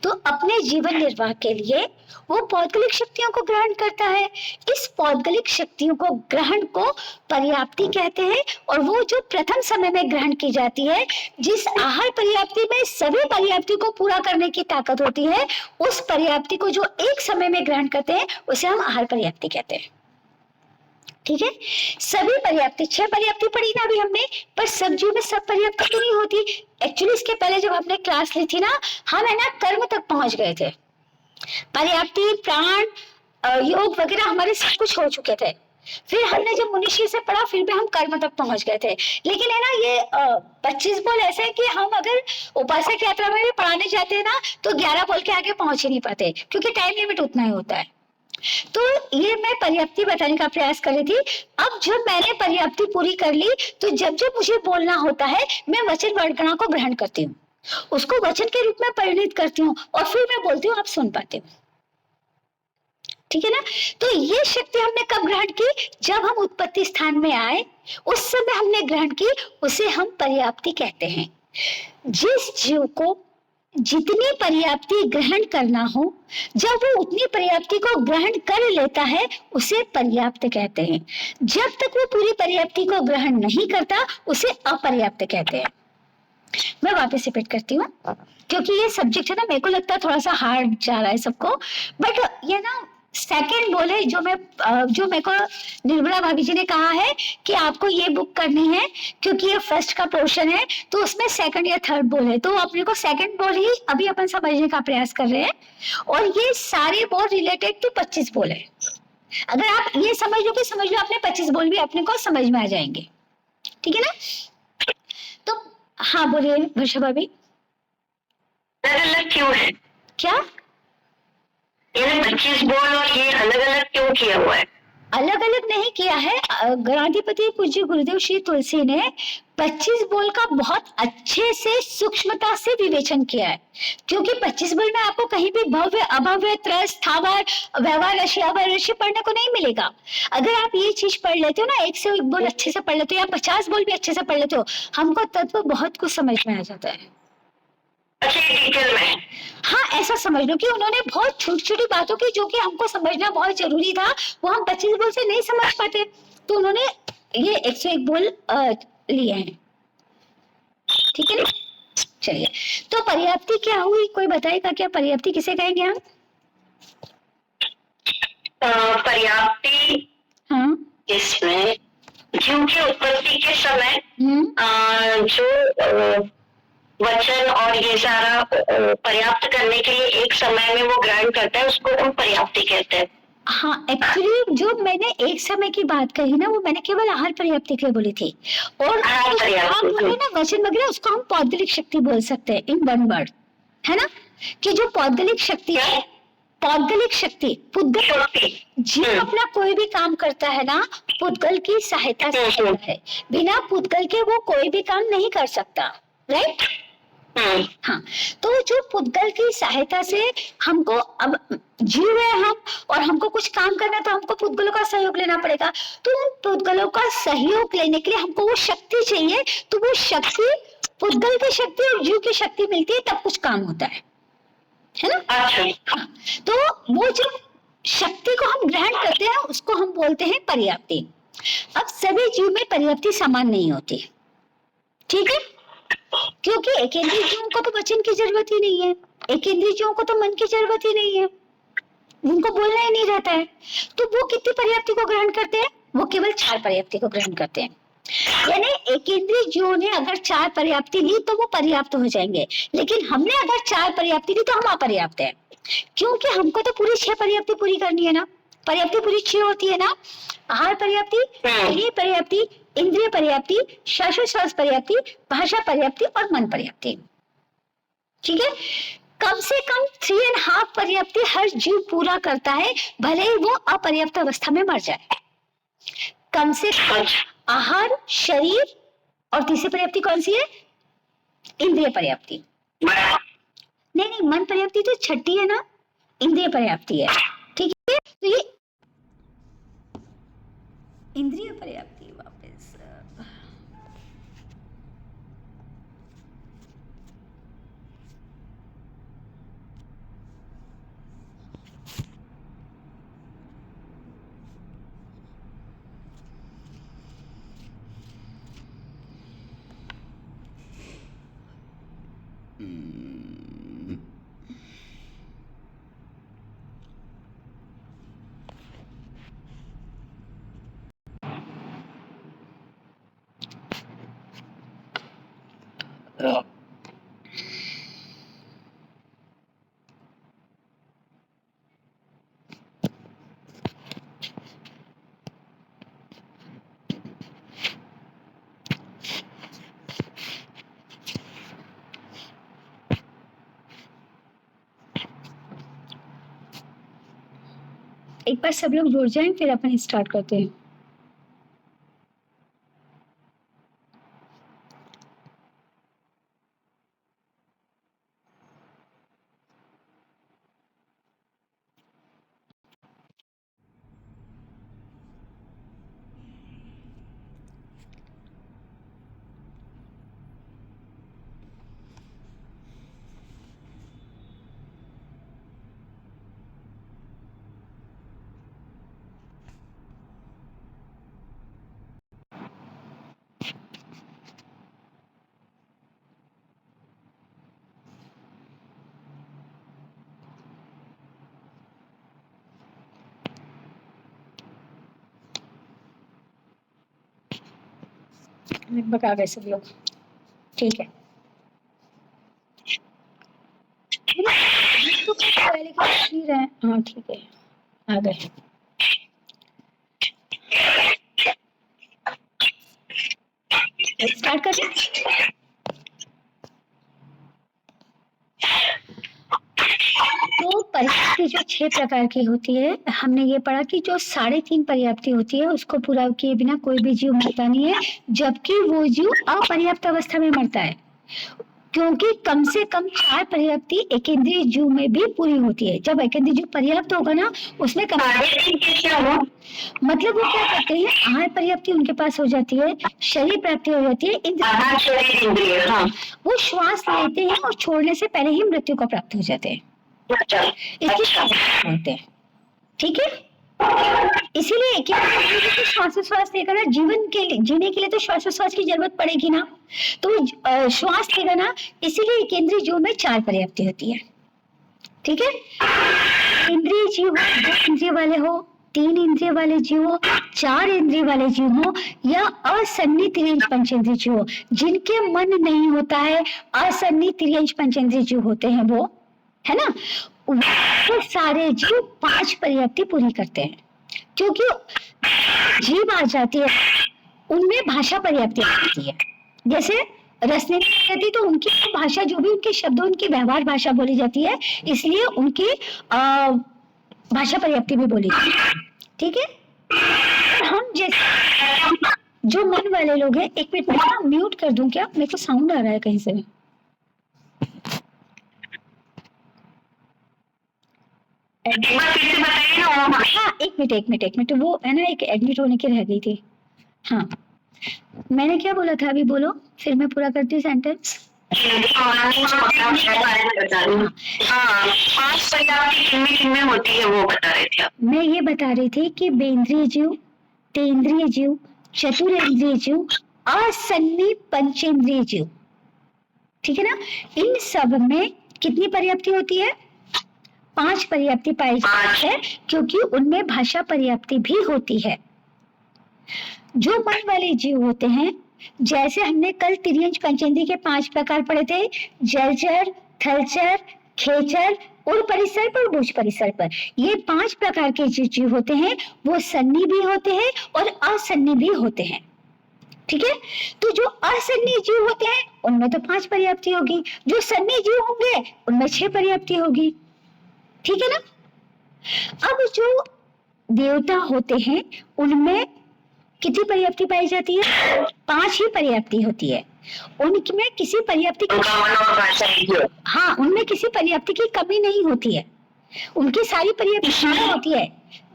तो अपने जीवन निर्वाह के लिए वो पौद्गलिक शक्तियों को ग्रहण करता है। इस पौद्गलिक शक्तियों को ग्रहण को पर्याप्ति कहते हैं। और वो जो प्रथम समय में ग्रहण की जाती है, जिस आहार पर्याप्ति में सभी पर्याप्ति को पूरा करने की ताकत होती है, उस पर्याप्ति को जो एक समय में ग्रहण करते हैं उसे हम आहार पर्याप्ति कहते हैं। ठीक है। सभी पर्याप्ति 6 पर्याप्ति पढ़ी ना अभी हमने, पर सब्जियों में सब पर्याप्ति तो नहीं होती। एक्चुअली इसके पहले जब हमने क्लास ली थी ना, हम है ना कर्म तक पहुंच गए थे। पर्याप्ति, प्राण, योग वगैरह हमारे सब कुछ हो चुके थे। फिर हमने जब मनुष्य से पढ़ा फिर भी हम कर्म तक पहुंच गए थे। लेकिन है ना ये 25 बोल ऐसे है कि हम अगर उपासक यात्रा में भी पढ़ाने जाते हैं ना तो 11 बोल के आगे पहुंच ही नहीं पाते, क्योंकि टाइम लिमिट उतना ही होता है। तो ये मैं पर्याप्ति बताने का प्रयास कर रही थी। अब जब मैंने पर्याप्ति पूरी कर ली तो जब जब मुझे बोलना होता है मैं वचन वर्गणा को ग्रहण करती हूँ, उसको वचन के रूप में परिणित करती हूँ और फिर मैं बोलती हूँ, आप सुन पाते हो। ठीक है ना। तो ये शक्ति हमने कब ग्रहण की, जब हम उत्पत्ति स्थान में आए उस समय हमने ग्रहण की, उसे हम पर्याप्ति कहते हैं। जिस जीव को जितनी पर्याप्ति ग्रहण करना हो, जब वो उतनी पर्याप्ति को ग्रहण कर लेता है उसे पर्याप्त कहते हैं। जब तक वो पूरी पर्याप्ति को ग्रहण नहीं करता उसे अपर्याप्त कहते हैं। मैं वापस रिपीट करती हूँ क्योंकि ये सब्जेक्ट है ना, मेरे को लगता है थोड़ा सा हार्ड जा रहा है सबको, बट ये ना सेकेंड बोल है जो मेरे को निर्मला भाभी जी ने कहा है कि आपको ये बुक करनी है क्योंकि ये फर्स्ट का पोर्शन है, तो उसमें सेकंड या थर्ड बोल है, तो अपने को सेकंड बोल ही अभी अपन समझने का प्रयास कर रहे हैं। और ये सारे बोल रिलेटेड टू 25 बोल है। अगर आप ये समझ लो अपने 25 बोल भी अपने को समझ में आ जाएंगे। ठीक है ना। तो हाँ बोलिए वर्षा भाभी। अलग क्यों है? क्या ये 25 बोल और ये अलग अलग क्यों किया हुआ है? अलग अलग नहीं किया है। गणाधिपति पूज्य गुरुदेव श्री तुलसी ने 25 बोल का बहुत अच्छे से सूक्ष्मता से विवेचन किया है, क्योंकि 25 बोल में आपको कहीं भी भव्य, अभव्य, त्रस, स्थावर, व्यवहार राशि, अवय राशि पढ़ने को नहीं मिलेगा। अगर आप ये चीज पढ़ लेते हो ना, एक से एक बोल अच्छे से पढ़ लेते हो या 50 बोल भी अच्छे से पढ़ लेते हो, हमको तत्व बहुत कुछ समझ में आ जाता है। डिटेल में हाँ, ऐसा समझ लो कि उन्होंने बहुत छोटी छोटी बातों की जो कि हमको समझना बहुत जरूरी था, वो हम 25 बोल से नहीं समझ पाते, तो उन्होंने ये 101 बोल लिए हैं। ठीक है ना। चलिए, तो पर्याप्ति क्या हुई, कोई बताएगा क्या पर्याप्ति किसे कहेंगे हम? पर्याप्ति हाँ, इसमें जीव की उत्पत्ति के समय जो वचन और ये सारा पर्याप्त करने के लिए एक समय में वो ग्रहण करता है, उसको हम पर्याप्ति कहते हैं। हाँ, एक्चुअली जो मैंने एक समय की बात कही ना, वो मैंने केवल आहार पर्याप्ति के लिए बोली थी। और आप बोले ना वचन वगैरह, उसको हम पौद्गलिक शक्ति बोल सकते हैं इन वन वर्ड, है ना, कि जो पौद्गलिक शक्ति है, पौद्गलिक शक्ति, पुद्गल जीव अपना कोई भी काम करता है ना, पुद्गल की सहायता से करता है। बिना पुद्गल के वो कोई भी काम नहीं कर सकता, राइट? हाँ, तो जो पुद्गल की सहायता से हमको, अब जीव है हम और हमको कुछ काम करना है, तो हमको पुद्गलों का सहयोग लेना पड़ेगा। तो उन पुद्गलों का सहयोग लेने के लिए हमको वो शक्ति चाहिए। तो वो शक्ति, पुद्गल की शक्ति और जीव की शक्ति मिलती है, तब कुछ काम होता है ना? हाँ, तो वो जो शक्ति को हम ग्रहण करते हैं, उसको हम बोलते हैं पर्याप्ति। अब सभी जीव में पर्याप्ति समान नहीं होती, ठीक है? क्योंकि एक इंद्रिय जीवों को तो वचन की जरूरत ही नहीं है, एक इंद्रिय जीवों को तो मन की जरूरत ही नहीं है, उनको बोलना ही नहीं रहता है। तो वो कितनी पर्याप्ति को ग्रहण करते हैं? वो केवल 4 पर्याप्ति को ग्रहण करते हैं। यानी एक इंद्रिय जीवों ने अगर 4 पर्याप्ति ली तो वो पर्याप्त हो जाएंगे, लेकिन हमने अगर 4 पर्याप्ति ली तो हम अपर्याप्त है, क्योंकि हमको तो पूरी 6 पर्याप्ति पूरी करनी है ना। पर्याप्ति पूरी 6 होती है ना, आहार पर्याप्ति, पर्याप्ति, इंद्रिय पर्याप्ति, श्वासोच्छ्वास पर्याप्ति, भाषा पर्याप्ति और मन पर्याप्ति, ठीक है? कम से कम 3.5 पर्याप्ति हर जीव पूरा करता है, भले ही वो अपर्याप्त अवस्था में मर जाए। कम से कम आहार, शरीर, और तीसरी पर्याप्ति कौन सी है? इंद्रिय पर्याप्ति। नहीं, मन पर्याप्ति तो छठी है ना, इंद्रिय पर्याप्ति है, ठीक है? तो ये इंद्रिय पर्याप्ति वापस एक बार सब लोग जुड़ जाएं, फिर अपन स्टार्ट करते हैं। लगभग आ गए सब लोग, ठीक है? तो पहले नहीं रहे, हाँ ठीक है, आ गए। स्टार्ट करें। तो पर्याप्ति जो 6 प्रकार की होती है, हमने ये पढ़ा कि जो 3.5 पर्याप्ति होती है, उसको पूरा किए बिना कोई भी जीव मरता नहीं है, जबकि वो जीव अपर्याप्त अवस्था में मरता है, क्योंकि कम से कम 4 पर्याप्ति एक इंद्रिय जीव में भी पूरी होती है। जब एक इंद्रिय जीव पर्याप्त होगा ना, उसमें कम मतलब वो क्या करते हैं, आहार पर्याप्ति उनके पास हो जाती है, शरीर प्राप्ति हो जाती है, इंद्रिय, वो श्वास लेते हैं और छोड़ने से पहले ही मृत्यु को प्राप्त हो जाते हैं, होते हैं, ठीक है? इसीलिए श्वासोच्छ्वास लेगा ना, जीवन के लिए, जीने के लिए तो श्वासोच्छ्वास की जरूरत पड़ेगी ना, तो श्वास लेगा ना, इसीलिए केंद्रीय जीव में 4 पर्याप्ति होती है, ठीक है? इंद्रिय जीव इंद्रिय वाले हो, 3 इंद्रिय वाले जीव हो, 4 इंद्रिय वाले जीव हो, या असन्नी त्रियंश पंचेंद्रिय जीव हो। जिनके मन नहीं होता है, असन्नी त्रियंश पंचेंद्रिय जीव होते हैं वो, है ना, वो सारे जीव 5 पर्याप्ति पूरी करते हैं। क्योंकि जीव आ जाती है उनमें भाषा पर्याप्ति आती है। जैसे रसने की जाती तो उनकी भाषा, जो भी उनके शब्द, उनकी व्यवहार भाषा बोली जाती है, इसलिए उनकी भाषा पर्याप्ति भी बोली जाती है। ठीक है, हम जैसे जो मन वाले लोग हैं, एक मिनट मैं म्यूट कर दूं क्या, मेरे को साउंड आ रहा है कहीं से। हाँ एक मिनट, वो है ना, एक एडमिट होने की रह गई थी। हाँ मैंने क्या बोला था, अभी बोलो, फिर मैं पूरा करती हूँ सेंटेंस। होती है वो बता रहे थे। मैं ये बता रही थी कि बेंद्रिय जीव, तेंद्रिय जीव, चतुरेंद्रिय जीव, असन्नी पंचेंद्रिय जीव, ठीक है ना, इन सब में कितनी पर्याप्ति होती है? 5 पर्याप्ति पाई जाती है, क्योंकि उनमें भाषा पर्याप्ति भी होती है। जो मन वाले जीव होते हैं, जैसे हमने कल त्रियंश पंचेंद्रिय के 5 प्रकार पढ़े थे, जलचर, थलचर, खेचर और परिसर पर, भुज परिसर पर, ये 5 प्रकार के जो जीव होते हैं वो सन्नी भी होते हैं और असन्नी भी होते हैं। ठीक है, तो जो असन्नी जीव होते हैं उनमें तो 5 पर्याप्ति होगी, जो सन्नी जीव होंगे उनमें 6 पर्याप्ति होगी। ठीक है ना। अब जो देवता होते हैं उनमें कितनी पर्याप्ति पाई जाती है? 5 ही पर्याप्ति होती है। उनमें किसी पर्याप्ति की, हाँ, उनमें किसी पर्याप्ति की कमी नहीं होती है, उनकी सारी पर्याप्ति होती है।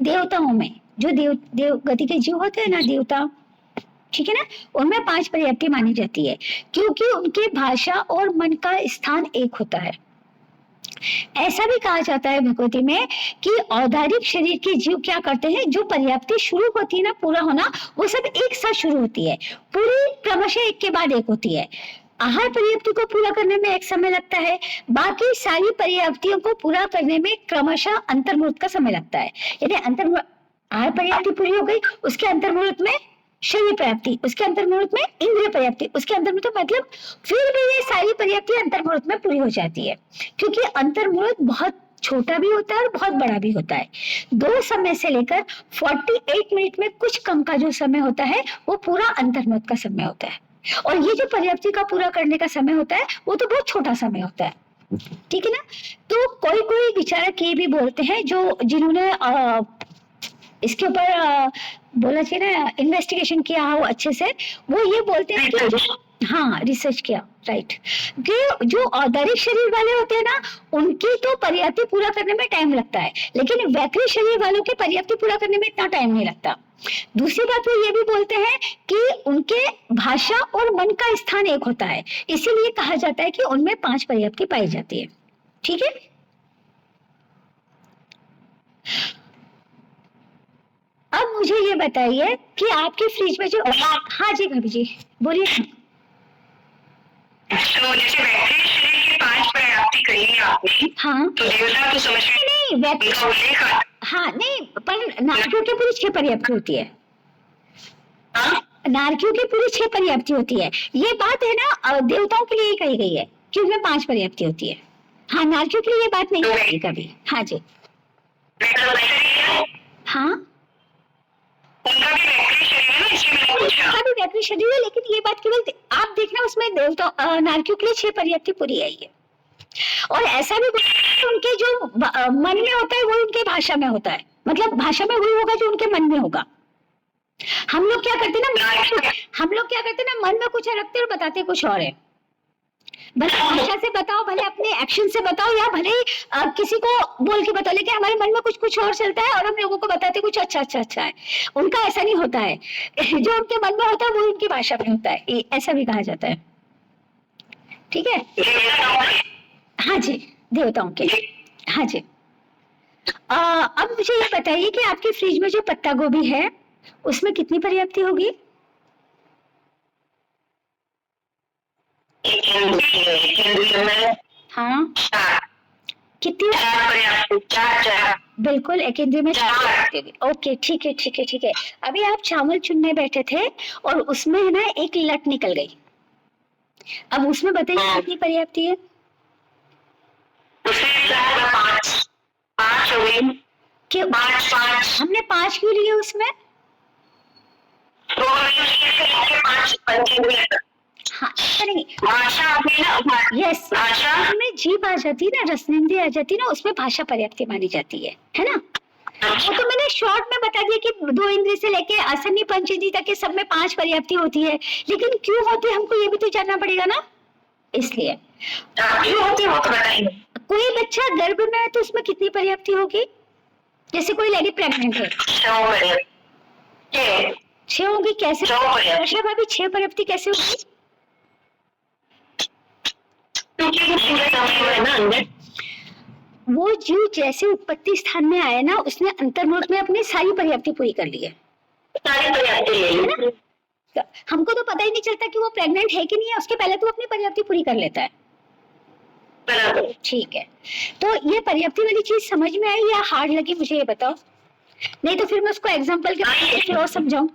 देवताओं में जो देव गति के जीव होते हैं ना, देवता, ठीक है ना, उनमें 5 पर्याप्ति मानी जाती है, क्योंकि उनकी भाषा और मन का स्थान एक होता है। ऐसा भी कहा जाता है भगवती में कि औदारिक शरीर के जीव क्या करते हैं, जो पर्याप्ति शुरू होती है ना, पूरा होना, वो सब एक साथ शुरू होती है, पूरी क्रमशः एक के बाद एक होती है। आहार पर्याप्ति को पूरा करने में एक समय लगता है, बाकी सारी पर्याप्तियों को पूरा करने में क्रमशः अंतर्मुहूर्त का समय लगता है। यदि आहार पर्याप्ति पूरी हो गई, उसके अंतर्मुहूर्त में शरीर पर्याप्ति, उसके अंतर्मुहूर्त में इंद्रिय पर्याप्ति, उसके अंतर्मुहूर्त, मतलब फिर भी ये सारी पर्याप्ति अंतर्मुहूर्त में पूरी हो जाती है, क्योंकि अंतर्मुहूर्त बहुत छोटा भी होता है और बहुत बड़ा भी होता है। 2 समय से लेकर 48 मिनट में कुछ कम का जो समय होता है वो पूरा अंतर्मुहूर्त का समय होता है, और ये जो पर्याप्ति का पूरा करने का समय होता है वो तो बहुत छोटा समय होता है। ठीक है ना। तो कोई विचारक ये भी बोलते हैं, जो जिन्होंने इसके ऊपर बोला चाहिए ना, इन्वेस्टिगेशन किया हो अच्छे से, वो ये बोलते हैं कि हाँ, रिसर्च किया, राइट, कि जो औदारिक शरीर वाले होते हैं ना, उनकी तो पर्याप्ति पूरा करने में टाइम लगता है, लेकिन वैकृत शरीर वालों की पर्याप्ति पूरा करने में इतना टाइम नहीं लगता। दूसरी बात वो ये भी बोलते हैं कि उनके भाषा और मन का स्थान एक होता है, इसीलिए कहा जाता है कि उनमें 5 पर्याप्ति पाई जाती है। ठीक है। अब मुझे ये बताइए कि आपके फ्रिज में जो, हाँ जी भाभी जी बोलिए। तो जैसे वैकृत शरीर की 5 पर्याप्ति कही आपने, हाँ, तो देवता तो समझ में नहीं, वैकृत, हाँ नहीं, पर नारकियों की पूरी 6 पर्याप्ति होती है। नारकियों की पूरी 6 पर्याप्ति होती है। ये बात है ना, देवताओं के लिए कही गई है कि उनमें 5 पर्याप्ति होती है। हाँ, नारकियों के लिए ये बात नहीं कही कभी। हाँ जी, हाँ, उनका भी वैकृत शरीर है ना, इसलिए उनका भी वैकृत शरीर है, लेकिन ये बात केवल आप देखना, उसमें देवता नारकियों के लिए 6 पर्याप्ति पूरी आई है। और ऐसा भी उनके जो मन में होता है वो उनके भाषा में होता है, मतलब भाषा में वही होगा जो उनके मन में होगा। हम लोग क्या करते ना, मन में कुछ रखते और बताते कुछ और है। भले भाषा से बताओ, भले अपने एक्शन से बताओ, या भले किसी को बोल के बताओ, लेकिन हमारे मन में कुछ और चलता है और हम लोगों को बताते कुछ अच्छा है। उनका ऐसा नहीं होता है, जो उनके मन में होता है वो उनकी भाषा में होता है, ऐसा भी कहा जाता है। ठीक है। हाँ जी, देवताओं के। हाँ जी। अब मुझे ये बताइए कि आपके फ्रिज में जो पत्ता गोभी है उसमें कितनी पर्याप्ति होगी? हाँ, कितनी? चार। बिल्कुल, एक इंद्रिय में चार। ओके, ठीक है ठीक है ठीक है। अभी आप चावल चुनने बैठे थे और उसमें है ना एक लट निकल गई। अब उसमें बताइए कितनी पर्याप्ति है? पाँच हो गई। क्यों? पाँच। हमने 5 क्यों लिए उसमें? हाँ, नहीं, यस, में जीभ आ जाती है ना, रसनेंद्रिय आ जाती है ना, उसमें भाषा पर्याप्ति मानी जाती है ना? वो तो मैंने शॉर्ट में बता दिया कि 2 इंद्रिय से लेके आसन्नी पंचेंद्रिय तक के सब में 5 पर्याप्ति होती है, लेकिन क्यों होती है हमको ये भी तो जानना पड़ेगा ना, इसलिए क्यों होती है वो तो बताइए। कोई बच्चा गर्भ में है तो उसमें कितनी पर्याप्ति होगी? जैसे कोई लेडी प्रेग्नेंट है, 6 होगी। कैसे वर्षा भाभी 6 पर्याप्ति कैसे होगी? वो जीव जैसे उत्पत्ति स्थान में आया ना, उसने अंतर्मुख में अपनी सारी पर्याप्ति पूरी कर ली है। सारी पर्याप्ति ले ली। हमको तो पता ही नहीं चलता कि वो प्रेग्नेंट है कि नहीं है, उसके पहले तो अपनी पर्याप्ति पूरी कर लेता है। ठीक है, तो ये पर्याप्ति वाली चीज समझ में आई या हार्ड लगी, मुझे ये बताओ, नहीं तो फिर मैं उसको एग्जांपल के थ्रू और समझाऊं।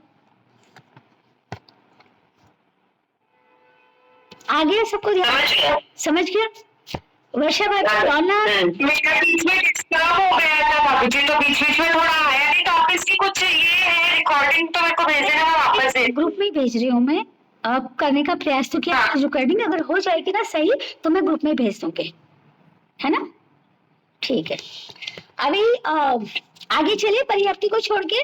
आ गया सबको ध्यान? समझ गया? वर्षा भाभी बीच में डिस्टर्ब हो गया था भाभी जी, तो बीच में थोड़ा आया नहीं टॉपिक की, कुछ ये है रिकॉर्डिंग तो मेरे को भेज देना, मैं वापस से ग्रुप में भेज रही हूँ मैं। अब करने का प्रयास तो किया, रिकॉर्डिंग अगर हो जाएगी ना सही तो मैं ग्रुप में भेज दूंगी, है ना? ठीक है, अभी आगे चलिए पर्याप्ति को छोड़ के।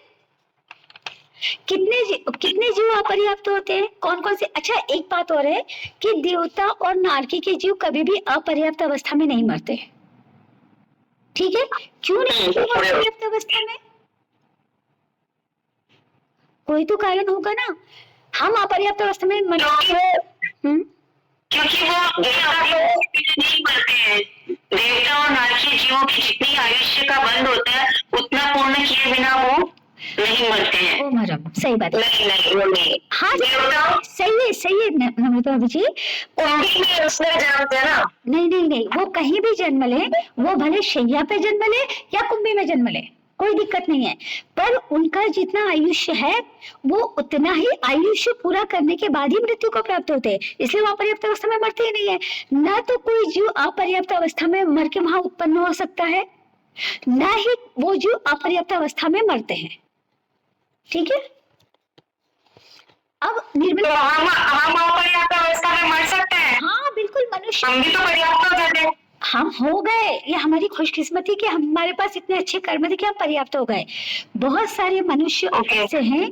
कितने जीव अपर्याप्त होते हैं, कौन कौन से? अच्छा, एक बात और है कि देवता और नारकी के जीव कभी भी अपर्याप्त अवस्था में नहीं मरते, ठीक है? क्यों नहीं अपर्याप्त अवस्था में? कोई तो कारण होगा ना। हम अपर्याप्त अवस्था में क्योंकि वो नहीं मरते हैं। देवता और नारकी जीवों की जितनी आयुष्य का बंद होता है उतना पूर्ण किए बिना वो नहीं मरते हैं। ओ मरम, सही बात है। नहीं वो नहीं। हाँ सही है नम्रता जी, उसमें जन्मते हैं ना। नहीं, वो कहीं भी जन्म ले, वो भले शैया पे जन्म ले या कुंभी में जन्म ले, कोई दिक्कत नहीं है, पर उनका जितना आयुष्य है वो उतना ही आयुष्य पूरा करने के बाद ही मृत्यु को प्राप्त होते हैं, इसलिए वो अपर्याप्त अवस्था में मरते ही नहीं है। न तो कोई जीव अपर्याप्त अवस्था में मर के वहां उत्पन्न हो सकता है, न ही वो जीव अपर्याप्त अवस्था में मरते हैं, ठीक है? अब निर्मला, हम अपर्याप्त अवस्था में मर सकते हैं? हाँ बिल्कुल, मनुष्य हम भी तो पर्याप्त हो जाते हैं। हम हो गए, ये हमारी खुशकिस्मती कि हमारे पास इतने अच्छे कर्म थे कि हम पर्याप्त हो गए। बहुत सारे मनुष्य ऐसे हैं,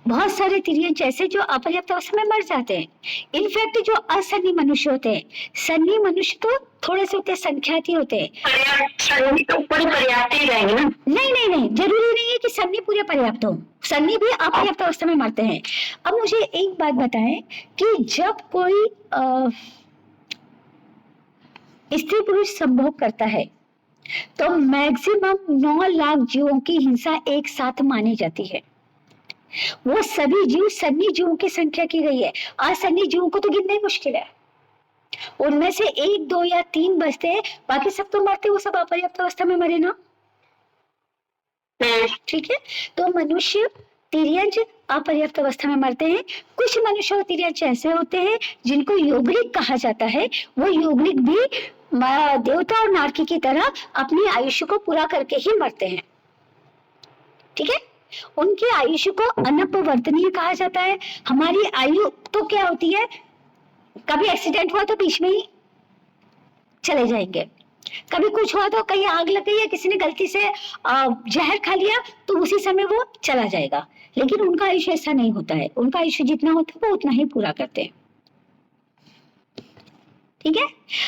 बहुत सारे तिर्यंच ऐसे जो अपर्याप्त अवस्था में मर जाते हैं। इनफैक्ट जो असन्नी मनुष्य होते हैं, सन्नी मनुष्य तो थोड़े से होते संख्याती होते हैं, पर्याप्त ही रहेंगे ना। नहीं, जरूरी नहीं है कि सन्नी पूरे पर्याप्त हो, सन्नी भी अपर्याप्त अवस्था में मरते हैं। अब मुझे एक बात बताएं कि जब कोई स्त्री पुरुष संभोग करता है तो मैक्सिमम 9 लाख जीवों की हिंसा एक साथ मानी जाती है। वो सभी जीव सन्नी जीवों की संख्या की गई है, असन्नी जीवों को तो गिनना ही मुश्किल है। उनमें से 1, 2 या 3 बचते हैं, बाकी सब तो मरते, वो सब अपर्याप्त अवस्था में मरे ना, ठीक है? तो मनुष्य तिर्यंच अपर्याप्त अवस्था में मरते हैं। कुछ मनुष्य और तिर्यंच ऐसे होते हैं जिनको योगलिक कहा जाता है, वो योगलिक भी देवता और नारकी की तरह अपनी आयुष्य को पूरा करके ही मरते हैं, ठीक है? उनकी आयुष्य को अनपवर्तनीय कहा जाता है। हमारी आयु तो क्या होती है, कभी एक्सीडेंट हुआ तो बीच में ही चले जाएंगे, कभी कुछ हुआ तो कहीं आग लग गई या किसी ने गलती से जहर खा लिया तो उसी समय वो चला जाएगा, लेकिन उनका आयुष्य ऐसा नहीं होता है। उनका आयुष्य जितना होता है वो उतना ही पूरा करते हैं, ठीक है?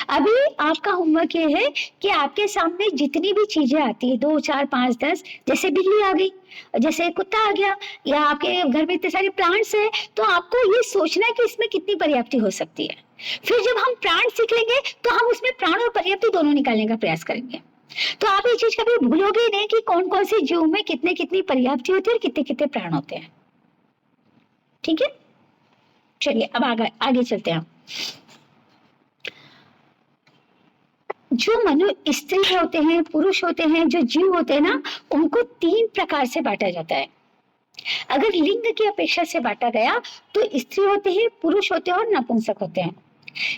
अभी आपका होमवर्क ये है कि आपके सामने जितनी भी चीजें आती है, 2, 4, 5, 10, जैसे बिल्ली आ गई, जैसे कुत्ता आ गया, या आपके घर में इतने सारे प्लांट्स हैं, तो आपको ये सोचना है कि इसमें कितनी पर्याप्ति हो सकती है। फिर जब हम प्राण सीख लेंगे तो हम उसमें प्राण और पर्याप्ति दोनों निकालने का प्रयास करेंगे। तो आप ये चीज कभी भूलोगे ही नहीं कि कौन कौन से जीव में कितनी पर्याप्ति होती है और कितने प्राण होते हैं, ठीक है? चलिए अब आगे चलते हैं। जो स्त्री होते हैं, पुरुष होते हैं, जो जीव होते हैं ना, उनको 3 प्रकार से बांटा जाता है। अगर लिंग की अपेक्षा से बांटा गया तो स्त्री होते हैं, पुरुष होते हैं और नपुंसक होते हैं।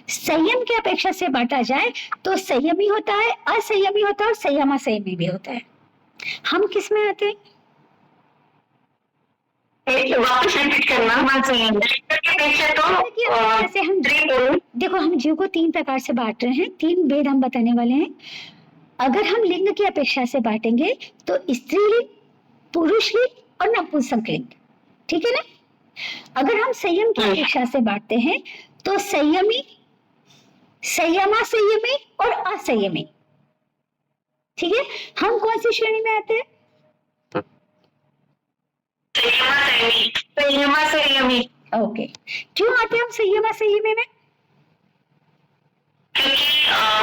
संयम की अपेक्षा से बांटा जाए तो संयमी होता है, असंयमी होता है और संयमी भी होता है। हम किस में आते हैं? वापस रिपीट करना जैसे हम देखो, हम जीव को 3 प्रकार से बांट रहे हैं, 3 भेद हम बताने वाले हैं। अगर हम लिंग की अपेक्षा से बांटेंगे तो स्त्रीलिंग, पुरुष लिंग और नपुंसक लिंग, ठीक है ना। अगर हम संयम की अपेक्षा से बांटते हैं तो संयमी, संयमा संयमी और असंयमी, ठीक है। हम कौन सी श्रेणी में आते हैं? संयमा संयमी। ओके, क्यों आते हैं हम संयमा संयमी में? क्योंकि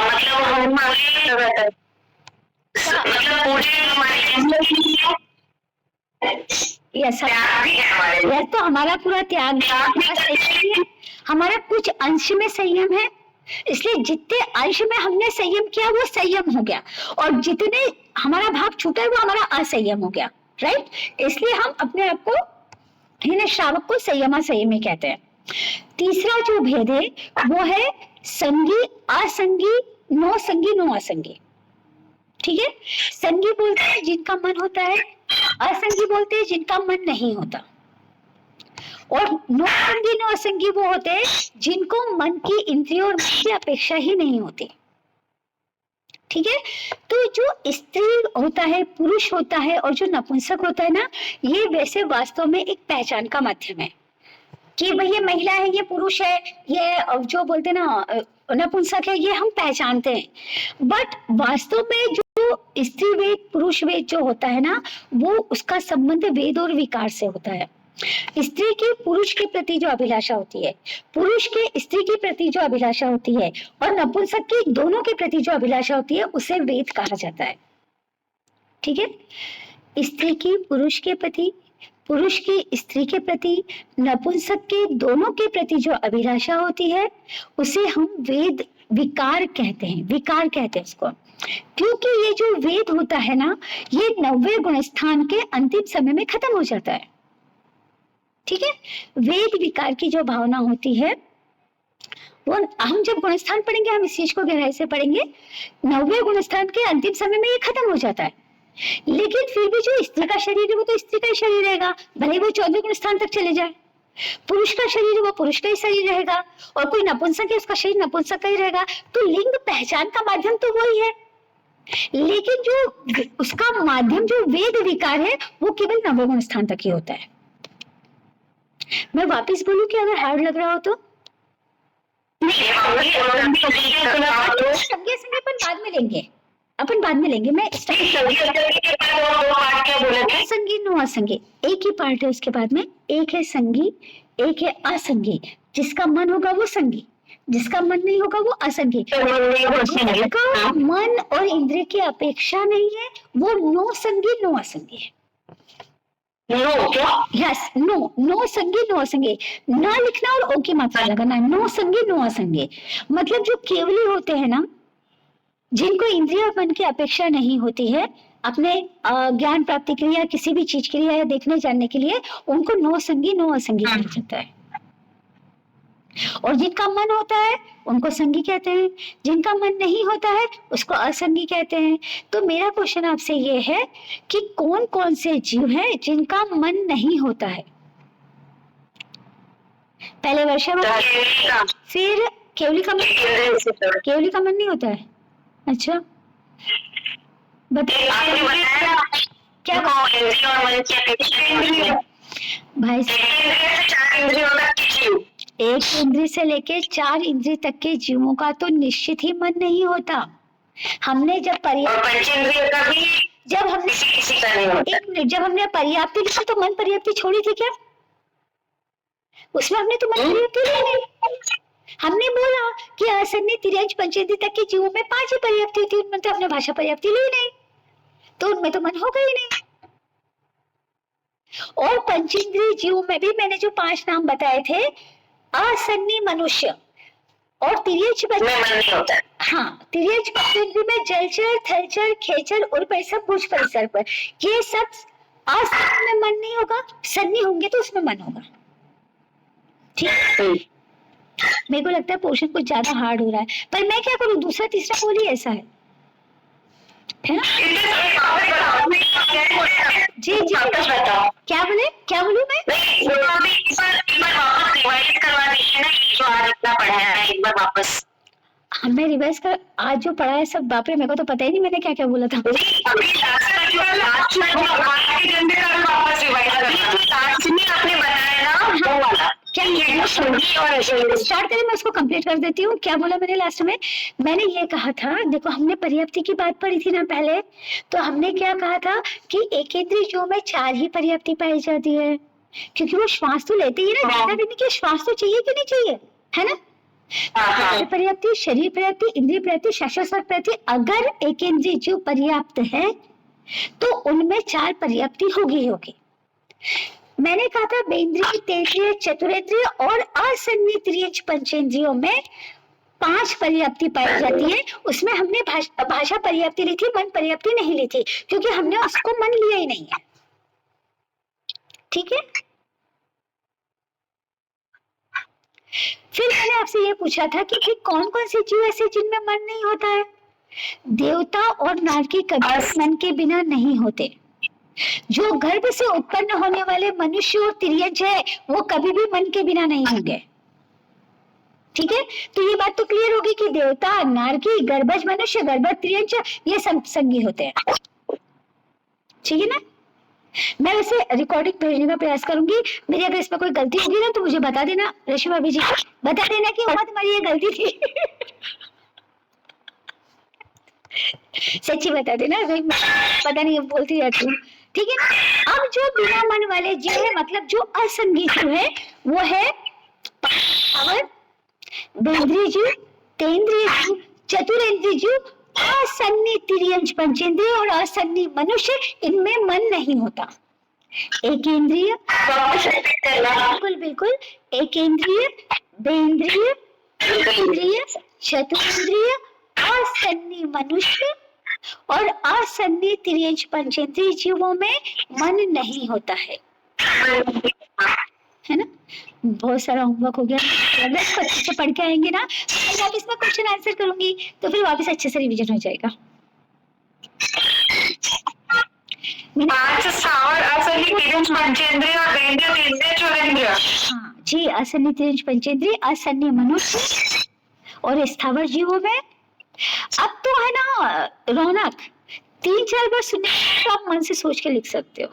मतलब हमारे मतलब पूरे हमारे यस, तो हमारा पूरा त्याग है, हमारा कुछ अंश में संयम है, इसलिए जितने अंश में हमने संयम किया वो संयम हो गया, और जितने हमारा भाग छूटा है वो हमारा असंयम हो गया, राइट। इसलिए हम अपने आप को, श्रावक को संयमा संयमी कहते हैं। तीसरा जो भेद है वो है संगी, असंगी, नो संगी, नो असंगी, ठीक है। संगी बोलते हैं जिनका मन होता है, असंगी बोलते हैं जिनका मन नहीं होता, और नो संगी नो असंगी वो होते हैं जिनको मन की इंद्रियों और मन की अपेक्षा ही नहीं होती, ठीक है। तो जो स्त्री होता है, पुरुष होता है और जो नपुंसक होता है ना, ये वैसे वास्तव में एक पहचान का माध्यम है कि भाई ये महिला है, ये पुरुष है, ये जो बोलते ना नपुंसक है, ये हम पहचानते हैं। बट वास्तव में जो स्त्री वेद, पुरुष वेद जो होता है ना, वो उसका संबंध वेद और विकार से होता है। स्त्री की पुरुष के प्रति जो अभिलाषा होती है, पुरुष के स्त्री के प्रति जो अभिलाषा होती है, और नपुंसक की दोनों के प्रति जो अभिलाषा होती है, उसे वेद कहा जाता है, ठीक है। स्त्री की पुरुष के प्रति, पुरुष की स्त्री के प्रति, नपुंसक के दोनों के प्रति जो अभिलाषा होती है, उसे हम वेद विकार कहते हैं, विकार कहते हैं उसको। क्योंकि ये जो वेद होता है ना, ये 90 गुणस्थान के अंतिम समय में खत्म हो जाता है, ठीक है। वेद विकार की जो भावना होती है वो हम जब गुणस्थान पढ़ेंगे, हम इस चीज को गहराई से पढ़ेंगे, 90 गुणस्थान के अंतिम समय में ये खत्म हो जाता है। लेकिन फिर भी जो स्त्री का शरीर है वो तो स्त्री का ही शरीर रहेगा, भले वो 14 गुणस्थान तक चले जाए। पुरुष का शरीर है वो पुरुष का ही शरीर रहेगा, और कोई नपुंसक है उसका शरीर नपुंसक का ही रहेगा। तो लिंग पहचान का माध्यम तो वही है, लेकिन जो उसका माध्यम जो वेद विकार है वो केवल 90 गुणस्थान तक ही होता है। मैं वापस बोलूं कि अगर हार्ड लग रहा हो तो संज्ञा अपन बाद में लेंगे, अपन बाद में लेंगे। मैं संगी नो असंगी एक ही पार्ट है, उसके बाद में एक है संगी, एक है असंगी। जिसका मन होगा वो संगी, जिसका मन नहीं होगा वो असंगी। जिसका मन और इंद्रिय की अपेक्षा नहीं है वो नो संगी नो असंगी है। नो क्या? यस, नो संगी नो असंगी, ना लिखना और ओ की मात्रा लगाना। नो संगी नो असंगी मतलब जो केवली होते हैं ना, जिनको इंद्रिय और मन की अपेक्षा नहीं होती है अपने ज्ञान प्राप्ति के लिए या किसी भी चीज के लिए या देखने जानने के लिए, उनको नो संगी नो असंगी कहा जाता है। और जिनका मन होता है उनको संगी कहते हैं, जिनका मन नहीं होता है उसको असंगी कहते हैं। तो मेरा क्वेश्चन आपसे ये है कि कौन कौन से जीव हैं जिनका मन नहीं होता है? पहले वर्षा, फिर केवली का मन नहीं होता है। अच्छा बताइए क्या भाई? एक इंद्री से लेके 4 इंद्री तक के जीवों का तो निश्चित ही मन नहीं होता। हमने जब हमने पर्याप्ति लिखा तो मन पर्याप्ति छोड़ी थी क्या? उसमें हमने तो मन पर्याप्ति नहीं। हमने बोला कि असन्य 23 पंचेंद्री तक के जीवों में 5 ही पर्याप्ति होती, उनमें तो हमने भाषा पर्याप्ति ली नहीं, तो उनमें तो मन होगा ही नहीं। और पंचेंद्रिय जीवों में भी मैंने जो 5 नाम बताए थे, असन्नी मनुष्य, और तिर्यच में मन नहीं होता है। हाँ, तिर्यच पंचेंद्रिय में जलचर, थलचर, खेचर और परिसर, भुज परिसर पर, ये सब असन्नी में मन नहीं होगा, सन्नी होंगे तो उसमें मन होगा। ठीक है? मेरे को लगता है पोर्शन कुछ ज्यादा हार्ड हो रहा है, पर मैं क्या करूँ, दूसरा तीसरा बोल ही ऐसा है ना? जी जी, बताओ क्या बोलूं मैं? एक बार वापस रिवाइज करवा दीजिए ना, जो आज इतना पढ़ा है एक बार वापस। हाँ, मैं रिवाइज कर, आज जो पढ़ा है सब, बाप रे, मेरे को तो पता ही नहीं मैंने क्या क्या बोला था। अभी लास्ट में जो आपके जन का वापस रिवाइज करवा, लास्ट में आपने बताया ना वो वाला, क्या स्टार्ट करें, मैं उसको कंप्लीट कर देती हूँ। क्या बोला मैंने लास्ट में? मैंने ये कहा था, देखो हमने पर्याप्ति की बात पढ़ी थी ना पहले, तो हमने क्या कहा था कि एकेंद्रिय जीवों में 4 ही पर्याप्ति पाई जाती है, क्योंकि वो श्वास तो लेते ही ना, ज्यादा देने की श्वास तो चाहिए कि नहीं चाहिए, है ना? पर्याप्ति, शरीर पर्याप्ति, इंद्रिय पर्याप्ति, शाश्वत पर्याप्ति, अगर एकेंद्रिय जीव पर्याप्त है तो उनमें 4 पर्याप्ति होगी। मैंने कहा था बेंद्रिय, तेंद्रिय, चतुरेंद्रिय और असन्नी तिर्यच पंचेंद्रियों में 5 पर्याप्ति पाई जाती है। उसमें हमने भाषा पर्याप्ति ली थी, मन पर्याप्ति नहीं ली थी, क्योंकि हमने उसको मन लिया ही नहीं है। ठीक है? फिर मैंने आपसे ये पूछा था कि कौन कौन से जीव ऐसे जिनमें मन नहीं होता है? देवता और नारकी कभी मन के बिना नहीं होते। जो गर्भ से उत्पन्न होने वाले मनुष्य और तिर्यज है, वो कभी भी मन के बिना नहीं होंगे। ठीक है? तो ये बात तो क्लियर होगी कि देवता, नारकी, गर्भज मनुष्य, गर्भज तिर्यज, ये सब संगी होते हैं। ठीक है ना? मैं वैसे रिकॉर्डिंग भेजने का प्रयास करूंगी। मेरी अगर इसमें कोई गलती होगी ना तो मुझे बता देना, रश्मि भाभी जी, बता देना कि उमा तुम्हारी ये गलती थी। सच्ची बता देना, पता नहीं बोलती रहती हूँ। ठीक है ना? अब जो बिना मन वाले जीव है, मतलब जो असंगी जीव है, वो है पावर, बेंद्रिय जीव, तेंद्रिय जीव, चतुरेंद्रिय जीव, असन्नी तिर्यंच पंचेंद्रिय और असन्नी मनुष्य, इनमें मन नहीं होता। एकेंद्रिय, बिल्कुल बिल्कुल, एकेंद्रिय, बेंद्रिय, तेंद्रिय, चतुरेंद्रिय, असन्नी मनुष्य और असन्नी तिर्यंच पंचेंद्रिय जीवों में मन नहीं होता है ना? बहुत सारा होमवर्क हो गया। अगर इसको अच्छे से पढ़ के आएंगे ना, तो वापस मैं क्वेश्चन आंसर करूंगी, तो फिर वापस अच्छे से रिवीजन हो जाएगा। हाँ जी, असन्नी तिर्यंच पंचेंद्रिय, असन्नी मनुष्य और स्थावर जीवों में। अब तो है ना रौनक, 3-4 बार सुनने तो आप मन से सोच के लिख सकते हो।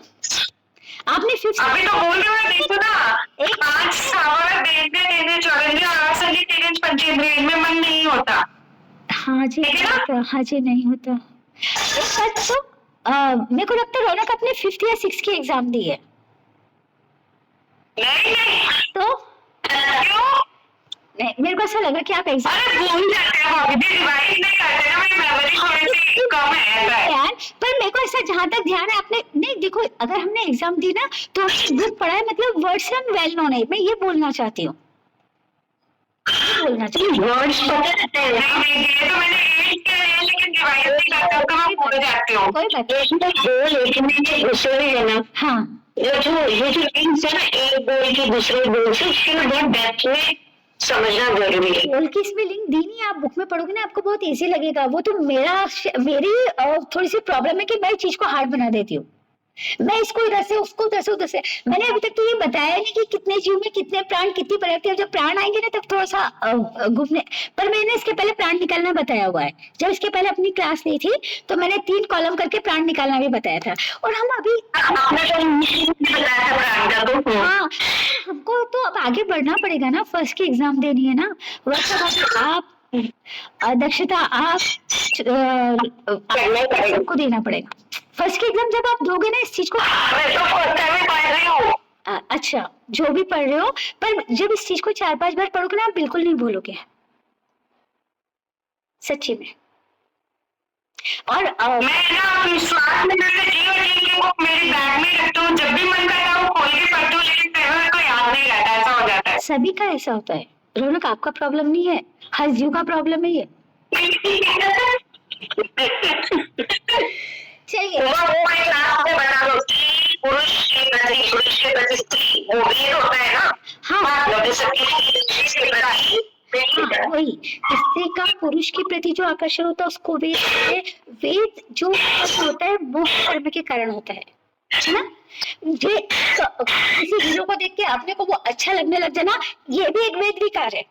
आपने फिफ्थ अभी तो बोल रहे हो, देखो ना, 5 स्थावर, बेंद्रिय, तेंद्रिय, चौरेंद्रिय और असन्नी तिर्यंच पंचेंद्रिय, इनमें मन नहीं होता। हाँ जी, हाँ जी, नहीं होता। तो मेरे को लगता है रौनक अपने 5th या 6th की एग्जाम दी है। नहीं तो क्यों? नहीं, मेरे को ऐसा लगा कि आप एग्जाम भूल जाते हैं, रिवाइज नहीं करते ना, मेरी मेमोरी थोड़ी सी कम है यार। पर मेरे को ऐसा जहाँ तक ध्यान है, आपने नहीं, देखो अगर हमने एग्जाम दी ना तो हमने बुक पढ़ा है, मतलब वर्ड्स हम वेल नोन है, मैं ये बोलना चाहती हूँ, वर्ड्स पता है, ये तो मैंने रीड किया है, लेकिन रिवाइज नहीं करता तो मैं भूल जाती हूँ। कोई बात एक तो बोल, एक में घुसे हुए है ना। हाँ, ये जो लिंक्स है ना, एक बोल के दूसरे बोल से, उसके लिए बहुत डेप्थ में समझना जरूरी है। बोल की इसमें लिंक दी नहीं, आप बुक में पढ़ोगे ना, आपको बहुत इजी लगेगा। वो तो मेरी थोड़ी सी प्रॉब्लम है कि मैं चीज को हार्ड बना देती हूँ। मैं इसको इधर से, उसको उधर से, उधर से। मैंने अभी तक तो ये बताया नहीं कि कितने जीव में कितने प्राण, कितनी पर्याप्ति। जब प्राण आएंगे ना तब थोड़ा सा घूमने, पर मैंने इसके पहले प्राण निकालना बताया हुआ है। जब इसके पहले अपनी क्लास ली थी तो मैंने 3 कॉलम करके प्राण निकालना भी बताया था। और हम अभी हाँ, हमको तो अब आगे बढ़ना पड़ेगा ना, फर्स्ट की एग्जाम देनी है ना। आप दक्षता आप सबको देना पड़ेगा। फर्स्ट की एग्जाम जब आप दोगे ना, इस चीज को अच्छा जो भी पढ़ रहे हो, पर जब इस चीज को 4-5 बार पढ़ोगे ना, आप बिल्कुल नहीं भूलोगे, सच्ची में। और मैं ना श्वास में मेरी बैग में रखती हूँ, जब भी मन करता है वो खोल के पढ़ती हूँ, लेकिन फिर मेरे को याद नहीं रहता, ऐसा हो जाता है। सभी का ऐसा होता है, रौनक आपका प्रॉब्लम नहीं है, हर जीव का प्रॉब्लम है ये। चलिए वो एक आपको बता दो कि पुरुष के प्रति स्त्री वो भी होता है ना। हाँ वही स्त्री का पुरुष के प्रति जो आकर्षण होता है उसको वेद जो होता है वो कर्म के कारण होता है ना। जो किसी हीरो को देख के अपने को वो अच्छा लगने लग जाना, ये भी एक वेद विकार है।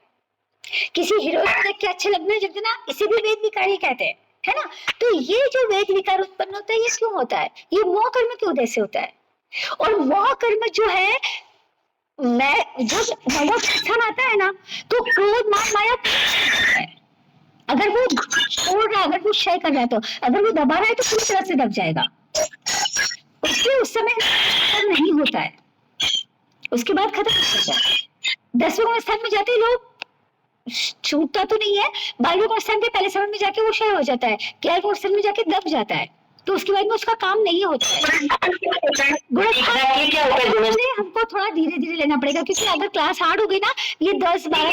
किसी हीरो को देख के अच्छे लगने लग जाना, इसे भी वेद विकार ही कहते हैं, है ना। तो ये जो वेद विकार उत्पन्न होता है ये क्यों होता है? ये मोह कर्म के उदय से होता है। और मोह कर्म जो है जब स्थान आता है ना तो क्रोध मान माया है। अगर वो छोड़ रहा है, अगर वो क्षय कर रहा है, तो अगर वो दबा रहा है तो पूरी तरह से दब जाएगा। उसके उस समय नहीं होता है, उसके बाद खत्म हो जाता है। 10वें गुण स्थान में जाते ही लोग छूटता तो नहीं है, 12वें गुण स्थान के पहले समय में जाके वो क्षय हो जाता है, 11वें गुण स्थान में जाके दब जाता है, तो उसके बाद में उसका काम नहीं होता है। हमको थोड़ा धीरे धीरे लेना पड़ेगा, क्योंकि अगर क्लास हार्ड हो गई ना, ये 10-12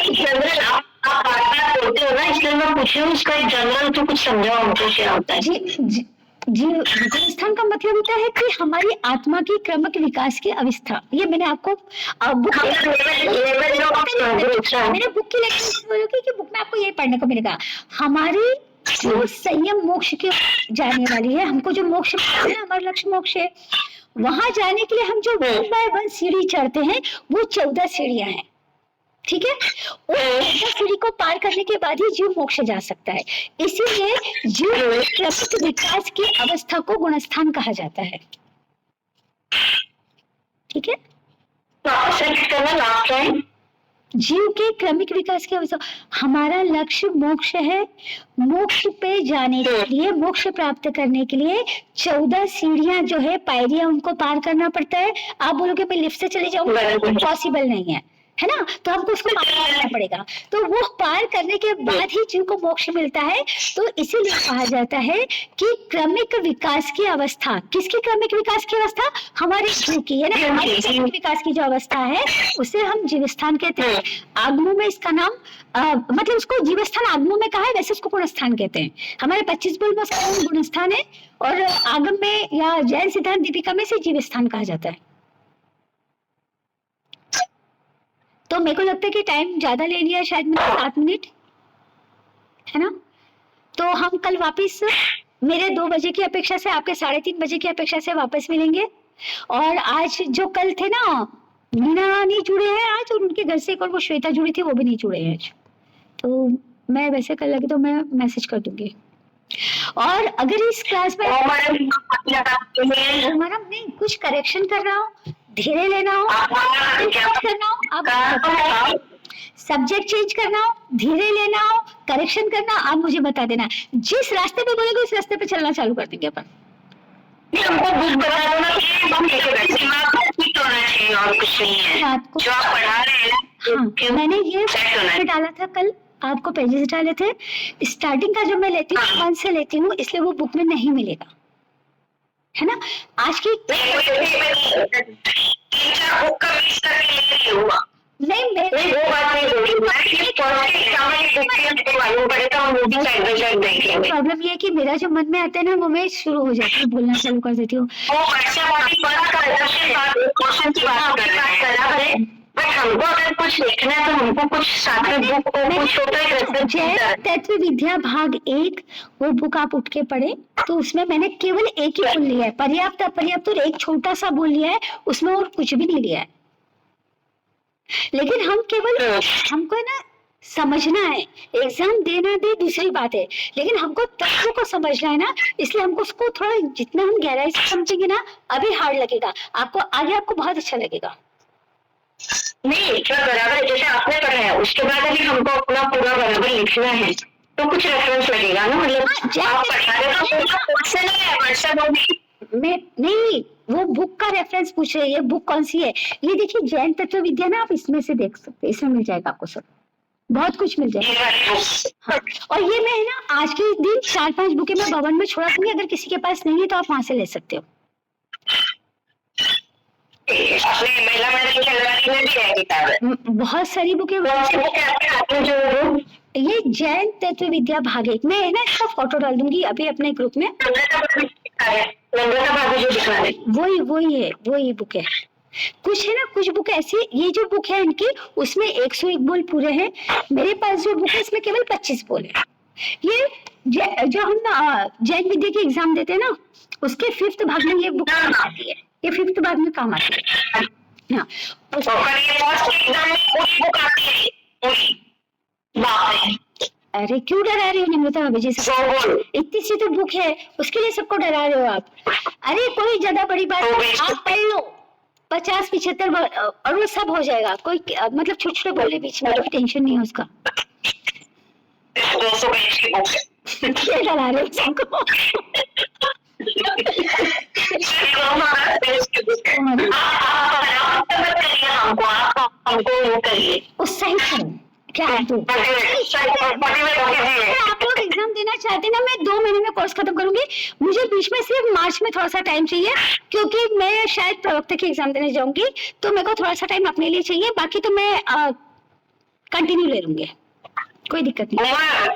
आप बार-बार बोलते हो ना, इसलिए मैं पूछ रही हूँ इसका एक जनरल तो कुछ समझाओ हमको क्या होता है। जी गुणस्थान का मतलब होता है कि हमारी आत्मा की क्रमिक विकास की अवस्था। ये मैंने आपको मेरे बुक की लेक्चर कि बुक में आपको यही पढ़ने को मिलेगा। हमारी जो संयम मोक्ष की जाने वाली है, हमको जो मोक्ष है, हमारा लक्ष्य मोक्ष है, वहां जाने के लिए हम जो 1 by 1 सीढ़ी चढ़ते हैं वो 14 सीढ़ियां हैं, ठीक है। और 14 सीढ़ी को पार करने के बाद ही जीव मोक्ष जा सकता है। इसीलिए जीव क्रमिक विकास की अवस्था को गुणस्थान कहा जाता है, ठीक है। जीव के क्रमिक विकास की अवस्था, हमारा लक्ष्य मोक्ष है। मोक्ष पे जाने के लिए, मोक्ष प्राप्त करने के लिए 14 सीढ़ियां जो है, पायरियां, उनको पार करना पड़ता है। आप बोलोगे मैं लिफ्ट से चले जाऊंगा, पॉसिबल नहीं है ना, तो हमको उसको पार करना पड़ेगा। तो वो पार करने के बाद ही जीव को मोक्ष मिलता है। तो इसीलिए कहा जाता है कि क्रमिक विकास की अवस्था, किसकी क्रमिक विकास की अवस्था? हमारे जीव की, है ना। हमारे क्रमिक विकास की जो अवस्था है उसे हम जीवस्थान कहते हैं। आगमों में इसका नाम मतलब उसको जीवस्थान आगमों में कहा है, वैसे उसको गुणस्थान कहते हैं। हमारे 25 बोल में उसका नाम गुणस्थान है, और आगम में या जैन सिद्धांत दीपिका में से जीवस्थान कहा जाता है। तो मेरे को लगता है कि टाइम ज्यादा ले लिया, शायद मैंने 7 मिनट, है ना। तो हम कल वापस मेरे 2 बजे की अपेक्षा से, आपके 3:30 बजे की अपेक्षा से वापस मिलेंगे। और आज जो कल थे ना, मीना नहीं जुड़े हैं आज, और उनके घर से एक और वो श्वेता जुड़ी थी, वो भी नहीं जुड़े हैं आज। तो मैं वैसे कल लगे तो मैं मैसेज कर दूंगी। और अगर इस क्लास में हमारा नहीं कुछ करेक्शन कर रहा हूँ, धीरे लेना हो, करना हो, आप सब्जेक्ट चेंज करना हो, धीरे लेना हो, करेक्शन करना, आप मुझे बता देना। जिस रास्ते पे बोलोगे उस रास्ते पे चलना चालू कर देंगे अपन। हमको बुक बता दो ना, दिमाग फिट होना चाहिए और कुछ नहीं है। जो आप पढ़ा रहे हैं, हाँ, मैंने ये डाला था कल, आपको पेजेस डाले थे। स्टार्टिंग का जो मैं लेती हूँ 1 से लेती हूँ, इसलिए वो बुक में नहीं मिलेगा, है ना। आज की नहीं, प्रॉब्लम ये है कि मेरा जो मन में आता है ना, वो मैं शुरू हो जाती हूँ, बोलना चालू कर देती हूँ। हमको अगर कुछ लिखना है तो हमको कुछ साथ में बुक कुछ तत्व विद्या भाग 1 वो बुक आप उठ के पढ़े, तो उसमें मैंने केवल एक ही बोल लिया है, पर्याप्त अपर्याप्त, और एक छोटा सा बोल लिया है, उसमें और कुछ भी नहीं लिया है। लेकिन हम केवल, हमको है ना समझना है, एग्जाम देना दे दूसरी बात है, लेकिन हमको तत्व को समझना है ना, इसलिए हमको उसको थोड़ा, जितना हम गहराई से समझेंगे ना, अभी हार्ड लगेगा आपको, आगे आपको बहुत अच्छा लगेगा। नहीं बराबर है, जैसे आपने पढ़ा है, उसके बाद अभी हमको अपना पूरा बराबर लिखना है, तो कुछ रेफरेंस लगेगा ना, मतलब आप पढ़ा रहे तो नहीं, वो बुक का रेफरेंस पूछ रही है, बुक कौन सी है? ये देखिए जैन तत्व विद्या ना, आप इसमें से देख सकते हैं, इसमें मिल जाएगा आपको सब, बहुत कुछ मिल जाएगा। हाँ। और ये मैं ना आज के दिन 4-5 बुकें मैं भवन में छोड़ा दूंगी, अगर किसी के पास नहीं है तो आप वहां से ले सकते हो। अपने महिला मंडल की अलमारी में भी है किताब। बहुत सारी बुकें। कौन सी बुक है आपके हाथ में जो? ये जैन तत्व विद्या भाग एक, मैं ना इसका फोटो डाल दूंगी अभी अपने ग्रुप में। नम्रता भाभी जो दिखा रहे, वही बुक है। कुछ है ना, कुछ बुक ऐसी, ये जो बुक है इनकी उसमें 101 बोल पूरे हैं। मेरे पास जो बुक है इसमें केवल 25 बोल है। ये जो हम जैन विद्या के एग्जाम देते हैं ना, उसके 5th भाग में ये बुक काम आती है। ये 5th भाग में काम आती है। हाँ, अरे क्यों डरा रहे हो निम्रता भाभी जी से? इतनी सी तो बुक है, उसके लिए सबको डरा रहे हो आप। अरे कोई ज्यादा बड़ी बात नहीं, आप पढ़ लो 50-75 और वो सब हो जाएगा। कोई मतलब छोटे छोटे बोले बीच में, टेंशन नहीं है उसका। 200 पेज की बुक है। क्या डरा रहे हो सबको? उत्साहित करो। क्या आप लोग एग्जाम देना चाहते हैं ना, मैं 2 महीने में कोर्स खत्म करूंगी। मुझे बीच में सिर्फ मार्च में थोड़ा सा टाइम चाहिए, क्योंकि मैं शायद प्रवक्ता की एग्जाम देने जाऊंगी, तो मेरे को थोड़ा सा टाइम अपने लिए चाहिए। बाकी तो मैं कंटिन्यू ले लूंगी, कोई दिक्कत नहीं।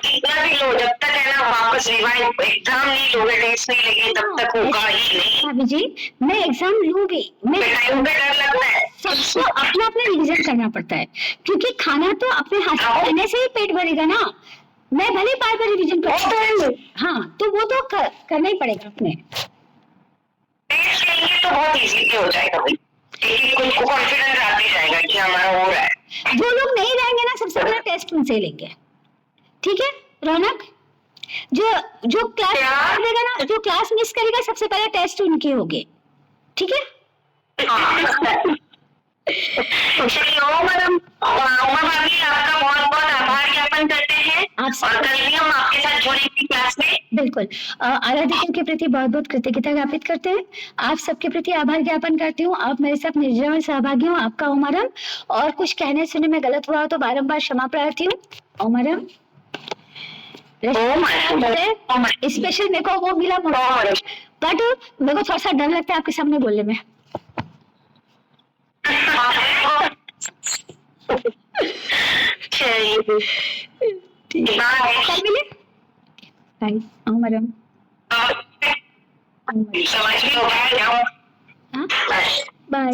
इतना भी लो, जब तक है ना वापस रिवाइज एग्जाम नहीं लोगे, टेस्ट नहीं लगे, तब तक होगा ही नहीं। भाभी जी मैं एग्जाम लूंगी, मैं टाइम पे डर लगता है। सबको अपना अपना रिविजन करना पड़ता है, क्योंकि खाना तो अपने हाथ से खाने से ही पेट भरेगा ना। मैं भले बार बार रिविजन करूँ, हाँ तो वो तो करना ही पड़ेगा अपने। टेस्ट लेंगे तो बहुत इजीली हो जाएगा भाई, क्योंकि खुद को कॉन्फिडेंस आते जाएगा कि हमारा हो रहा है। जो लोग नहीं रहेंगे ना, सबसे पहले टेस्ट उनसे लेंगे, ठीक है रौनक? जो क्लास देगा ना, जो क्लास मिस करेगा, सबसे पहले टेस्ट उनकी होगी, ठीक है? मैडम भाभी आपका बहुत बहुत आभार ज्ञापन करते हैं, और कल भी हम आपके साथ जुड़ेंगे क्लास में। बिल्कुल। आराधिका के प्रति बहुत बहुत कृतज्ञता ज्ञापित करते हैं। आप सबके प्रति आभार ज्ञापन करती हूँ। आप मेरे साथ निर्जन सहभागी हूँ, आपका ओमरम। और कुछ कहने सुनने में गलत हुआ तो बारंबार क्षमा प्रार्थी हूँ। ओमरम स्पेशल मेरे को वो मिला, बट मेरे को थोड़ा सा डर लगता है आपके सामने बोलने में। ठीक है, मिले बाय ओमरम। समझ लो, बाय।